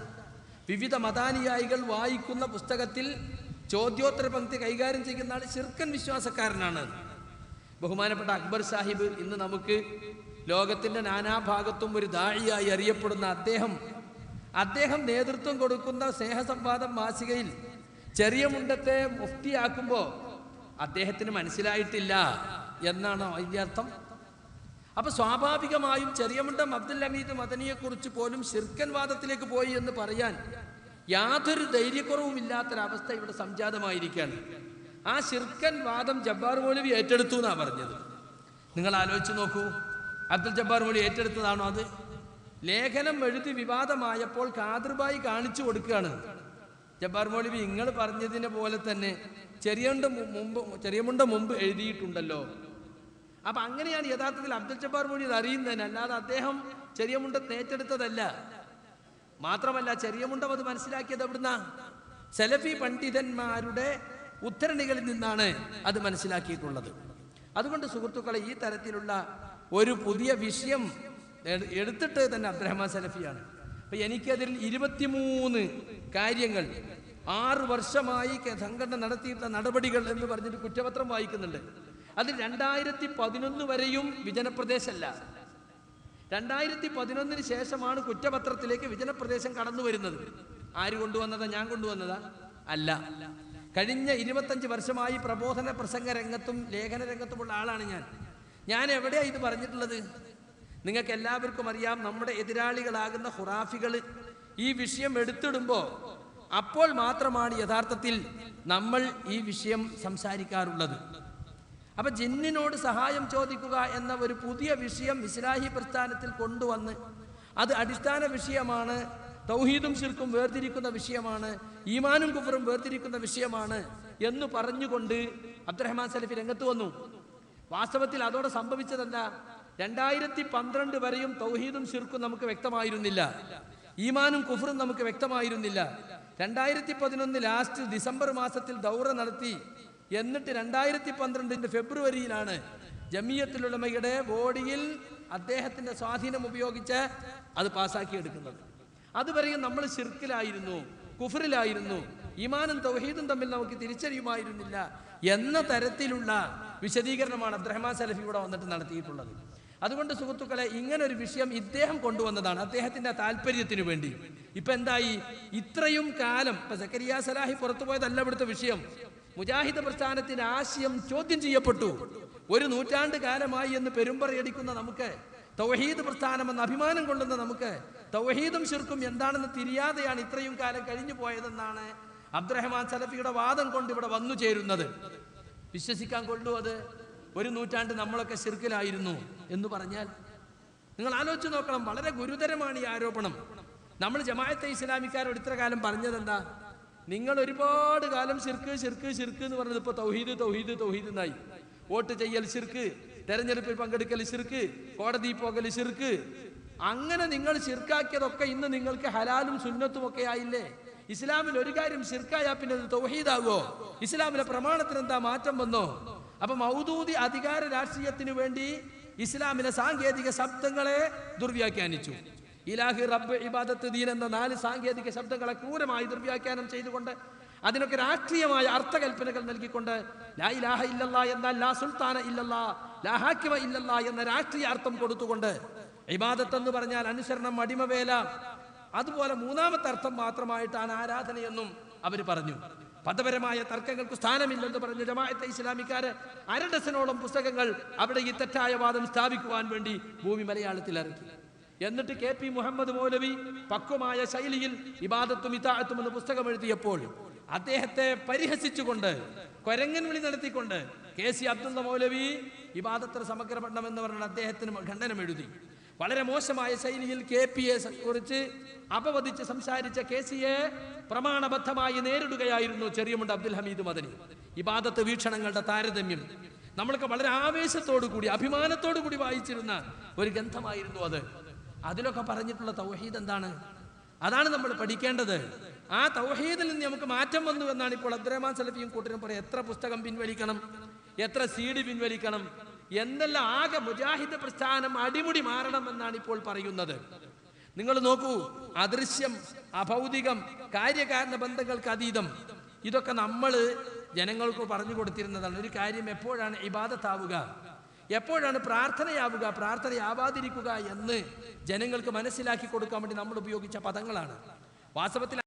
വിവിധ മതാനുയായികൾ വായിക്കുന്ന പുസ്തകത്തിൽ ചോദ്യോത്തര പങ്ക്തി കൈകാര്യം ചെയ്യുന്ന ആൾ ശിർക്കൻ വിശ്വാസക്കാരനാണ്. ബഹുമാനപ്പെട്ട അക്ബർ സാഹിബ്, ഇന്ന് നമുക്ക് ലോകത്തിന്റെ നാനാഭാഗത്തും ഒരു ദാഇയായി അറിയപ്പെടുന്ന അദ്ദേഹം നേതൃത്വം കൊടുക്കുന്ന സ്നേഹസംവാദം മാസികയിൽ ചെറിയ മുണ്ടത്തെ മുഫ്തിയാക്കുമ്പോൾ അദ്ദേഹത്തിന് മനസ്സിലായിട്ടില്ല എന്നാണോ അതിൻ്റെ അർത്ഥം? അപ്പൊ സ്വാഭാവികമായും ചെറിയ മുണ്ടം അബ്ദുൽ ഹമീദ് മദനിയെ കുറിച്ച് പോലും ശിർക്കൻ വാദത്തിലേക്ക് പോയി എന്ന് പറയാൻ യാതൊരു ധൈര്യക്കുറവുമില്ലാത്തൊരവസ്ഥ ഇവിടെ സംജാതമായിരിക്കുകയാണ്. ആ ശിർക്കൻ വാദം ജബ്ബാർ മൗലവി ഏറ്റെടുത്തു എന്നാണ് പറഞ്ഞത്. നിങ്ങൾ ആലോചിച്ച് നോക്കൂ, അബ്ദുൽ ജബ്ബാർ മൗലവി ഏറ്റെടുത്തതാണോ അത്? ലേഖനം എഴുതി വിവാദമായപ്പോൾ കാദർബായി കാണിച്ചു കൊടുക്കുകയാണ്. ജബ്ബാർ മൗലവി, നിങ്ങൾ പറഞ്ഞതിനെ പോലെ തന്നെ ചെറിയ മുണ്ട മുമ്പ് എഴുതിയിട്ടുണ്ടല്ലോ. അപ്പൊ അങ്ങനെയാണ് യഥാർത്ഥത്തിൽ അബ്ദുൽ ജബ്ബാർ മൗലവി ഇത് അറിയുന്നതിന്, അല്ലാതെ അദ്ദേഹം ചെറിയ മുണ്ടത്തെ ഏറ്റെടുത്തതല്ല. മാത്രമല്ല, ചെറിയ മുണ്ടം അത് മനസ്സിലാക്കിയത് എവിടുന്ന? സലഫി പണ്ഡിതന്മാരുടെ ഉദ്ധരണികളിൽ നിന്നാണ് അത് മനസ്സിലാക്കിയിട്ടുള്ളത്. അതുകൊണ്ട് സുഹൃത്തുക്കളെ, ഈ തരത്തിലുള്ള ഒരു പുതിയ വിഷയം എടുത്തിട്ട് തന്നെ അബ്ദുറഹ്മാൻ സലഫിയാണ്. അപ്പൊ എനിക്കതിൽ 23 കാര്യങ്ങൾ 6 വർഷമായി സംഘടന നടത്തിയിട്ടുള്ള നടപടികൾ എന്ന് പറഞ്ഞിട്ട് കുറ്റപത്രം വായിക്കുന്നുണ്ട്. അതിൽ 2011 വരെയും വിജനപ്രദേശമല്ല. 2011 ശേഷമാണ് കുറ്റപത്രത്തിലേക്ക് വിജനപ്രദേശം കടന്നു വരുന്നത്. ആര് കൊണ്ടുവന്നതാ? ഞാൻ കൊണ്ടുവന്നതാ? അല്ല. കഴിഞ്ഞ 25 വർഷമായി പ്രബോധന പ്രസംഗ രംഗത്തും ലേഖന രംഗത്തുമുള്ള ആളാണ് ഞാൻ എവിടെയാണ് ഇത് പറഞ്ഞിട്ടുള്ളത്? നിങ്ങൾക്ക് എല്ലാവർക്കും അറിയാം, നമ്മുടെ എതിരാളികളാകുന്ന ഖുറാഫികൾ ഈ വിഷയം എടുത്തിടുമ്പോൾ അപ്പോൾ മാത്രമാണ് യഥാർത്ഥത്തിൽ നമ്മൾ ഈ വിഷയം സംസാരിക്കാറുള്ളത്. അപ്പൊ ജിന്നിനോട് സഹായം ചോദിക്കുക എന്ന ഒരു പുതിയ വിഷയം ഇസ്ലാഹി പ്രസ്ഥാനത്തിൽ കൊണ്ടുവന്ന് അത് അടിസ്ഥാന വിഷയമാണ്, തൗഹീദും ശിർക്കും വേർതിരിക്കുന്ന വിഷയമാണ്, ഈമാനും കുഫറും വേർതിരിക്കുന്ന വിഷയമാണ് എന്ന് പറഞ്ഞുകൊണ്ട് അബ്ദുറഹ്മാൻ സലഫി രംഗത്ത് വന്നു. വാസ്തവത്തിൽ അതോടെ സംഭവിച്ചതെന്താ? 2012 വരെയും തൗഹീദും ശിർക്കും നമുക്ക് വ്യക്തമായിരുന്നില്ല, ഈമാനും കുഫറും നമുക്ക് വ്യക്തമായിരുന്നില്ല. 2011 ലാസ്റ്റ് ഡിസംബർ മാസത്തിൽ ദൗറ നടത്തി. എന്നിട്ട് 2012 ഫെബ്രുവരിയിലാണ് ജമിയത്തുൽ ഉലമയുടെ ബോഡിയിൽ അദ്ദേഹത്തിന്റെ സ്വാധീനം ഉപയോഗിച്ച് അത് പാസ്സാക്കി എടുക്കുന്നത്. അതുവരെയും നമ്മൾ ശിർക്കിലായിരുന്നു, കുഫറിലായിരുന്നു, ഈമാനും തൗഹീദും തമ്മിൽ നമുക്ക് തിരിച്ചറിയുമായിരുന്നില്ല എന്ന തരത്തിലുള്ള വിശദീകരണമാണ് അബ്ദുറഹ്മാൻ സലഫി ഇവിടെ വന്നിട്ട് നടത്തിയിട്ടുള്ളത്. അതുകൊണ്ട് സുഹൃത്തുക്കളെ, ഇങ്ങനൊരു വിഷയം ഇദ്ദേഹം കൊണ്ടുവന്നതാണ് അദ്ദേഹത്തിന്റെ താല്പര്യത്തിന് വേണ്ടി. ഇപ്പൊ എന്തായി? ഇത്രയും കാലം ഇപ്പൊ സക്കരിയ സലാഹി പുറത്തുപോയതല്ല ഇവിടുത്തെ വിഷയം. മുജാഹിദ് പ്രസ്ഥാനത്തിന്റെ ആശയം ചോദ്യം ചെയ്യപ്പെട്ടു. 1 നൂറ്റാണ്ട് കാലമായി എന്ന് പെരുമ്പറയടിക്കുന്ന നമുക്ക്, തൗഹീദ് പ്രസ്ഥാനം എന്ന അഭിമാനം കൊള്ളുന്ന നമുക്ക്, തൗഹീദും ശിർക്കും എന്താണെന്ന് തിരിയാതെയാണ് ഇത്രയും കാലം കഴിഞ്ഞു പോയതെന്നാണ് അബ്ദുറഹ്മാൻ സലഫിയുടെ വാദം കൊണ്ട് ഇവിടെ വന്നു ചേരുന്നത്. വിശ്വസിക്കാൻ കൊള്ളൂ അത്? 1 നൂറ്റാണ്ട് നമ്മളൊക്കെ ശിർക്കിലായിരുന്നു എന്ന് പറഞ്ഞാൽ നിങ്ങൾ ആലോചിച്ച് നോക്കണം. വളരെ ഗുരുതരമാണ് ഈ ആരോപണം. നമ്മൾ ജമാഅത്തെ ഇസ്ലാമിക്കാരോട് ഇത്ര കാലം പറഞ്ഞതെന്താ? നിങ്ങൾ ഒരുപാട് കാലം ശിർക്ക് ശിർക്ക് ശിർക്ക് എന്ന് പറഞ്ഞത് ഇപ്പൊ തൗഹീദ് തൗഹീദ് തൗഹീദ് എന്നായി. വോട്ട് ചെയ്യൽ ശിർക്ക്, തെരഞ്ഞെടുപ്പിൽ പങ്കെടുക്കൽ ശിർക്ക്, കോടതി പോകൽ ശിർക്ക്. അങ്ങനെ നിങ്ങൾ ശിർക്കാക്കിയതൊക്കെ ഇന്ന് നിങ്ങൾക്ക് ഹലാലും സുന്നത്തും ഒക്കെ ആയില്ലേ? ഇസ്ലാമിൽ ഒരു കാര്യം ശിർക്കായാ പിന്നെ അത് തൗഹീദാകുമോ? ഇസ്ലാമിലെ പ്രമാണത്തിന് എന്താ മാറ്റം വന്നോ? അപ്പൊ മൗദൂദി അധികാര രാഷ്ട്രീയത്തിന് വേണ്ടി ഇസ്ലാമിലെ സാങ്കേതിക ശബ്ദങ്ങളെ ദുർവ്യാഖ്യാനിച്ചു. ഇലാഹി, റബ്ബ്, ഇബാദത്ത്, ദീൻ എന്ന 4 സാങ്കേതിക ശബ്ദങ്ങളെ ക്രൂരമായി ദുർവ്യാഖ്യാനം ചെയ്തുകൊണ്ട് അതിനൊക്കെ രാഷ്ട്രീയമായ അർത്ഥകൽപ്പനകൾ നൽകിക്കൊണ്ട് ലാ ഇലാഹ ഇല്ലല്ലാ എന്നാൽ ലാ സുൽത്താന ഇല്ലല്ലാ, ലാ ഹാക്കിമ ഇല്ലല്ലാ എന്ന രാഷ്ട്രീയ അർത്ഥം കൊടുത്തുകൊണ്ട് ഇബാദത്ത് എന്ന് പറഞ്ഞാൽ അനുസരണം, അടിമവേല, അതുപോലെ 3ാമത്തെ അർത്ഥം മാത്രമായിട്ടാണ് ആരാധനയെന്നും അവർ പറഞ്ഞു. മതപരമായ തർക്കങ്ങൾക്ക് സ്ഥാനമില്ലെന്ന് പറഞ്ഞ ജമാഅത്തെ ഇസ്ലാമിക്കാര് 1/2 ഡസനോളം പുസ്തകങ്ങൾ അവിടെ ഈ തെറ്റായ വാദം സ്ഥാപിക്കുവാൻ വേണ്ടി ഭൂമി മലയാളത്തിൽ ഇറക്കി. എന്നിട്ട് KP മുഹമ്മദ് മൗലവി പക്വമായ ശൈലിയിൽ ഇബാദത്തും ഇതാഅത്തും എന്ന പുസ്തകം എഴുതിയപ്പോൾ അദ്ദേഹത്തെ പരിഹസിച്ചുകൊണ്ട്, കൊരങ്ങൻ വിളി നടത്തിക്കൊണ്ട് KC അബ്ദുള്ള മൗലവി ഇബാദത്ത് സമഗ്ര പഠനം എന്ന് പറഞ്ഞ അദ്ദേഹത്തിന് ഖണ്ഡനം എഴുതി. വളരെ മോശമായ ശൈലിയിൽ KPയെ കുറിച്ച് അപവദിച്ച് സംസാരിച്ച KCയെ പ്രമാണബദ്ധമായി നേരിടുകയായിരുന്നു ചെറിയമുണ്ട് അബ്ദുൽ ഹമീദ് മദനി. ഇബാദത്ത് വീക്ഷണങ്ങളുടെ താരതമ്യം നമ്മൾക്ക് വളരെ ആവേശത്തോടു കൂടി അഭിമാനത്തോടു കൂടി വായിച്ചിരുന്ന ഒരു ഗ്രന്ഥമായിരുന്നു അത്. അതിലൊക്കെ പറഞ്ഞിട്ടുള്ള തൗഹീദ് എന്താണ്? അതാണ് നമ്മൾ പഠിക്കേണ്ടത്. ആ തൗഹീദിൽ നിന്ന് നമുക്ക് മാറ്റം വന്നു എന്നാണ് ഇപ്പോൾ അബ്ദുറഹ്മാൻ സലഫിയും കൂട്ടരും പറയും. എത്ര പുസ്തകം പിൻവലിക്കണം, എത്ര CD പിൻവലിക്കണം, എന്തെല്ലാം ആകെ മുജാഹിദ് പ്രസ്ഥാനം അടിമുടി മാറണം എന്നാണ് ഇപ്പോൾ പറയുന്നത്. നിങ്ങൾ നോക്കൂ, അദൃശ്യം, അഭൗതികം, കാര്യകാരണ ബന്ധങ്ങൾക്ക് അതീതം, ഇതൊക്കെ നമ്മൾ ജനങ്ങൾക്ക് പറഞ്ഞു കൊടുത്തിരുന്നതാണ്. ഒരു കാര്യം എപ്പോഴാണ് ഇബാദത്താവുക, എപ്പോഴാണ് പ്രാർത്ഥനയാവുക, പ്രാർത്ഥനയാവാതിരിക്കുക എന്ന് ജനങ്ങൾക്ക് മനസ്സിലാക്കി കൊടുക്കാൻ വേണ്ടി നമ്മൾ ഉപയോഗിച്ച പദങ്ങളാണ്. വാസ്തവത്തിൽ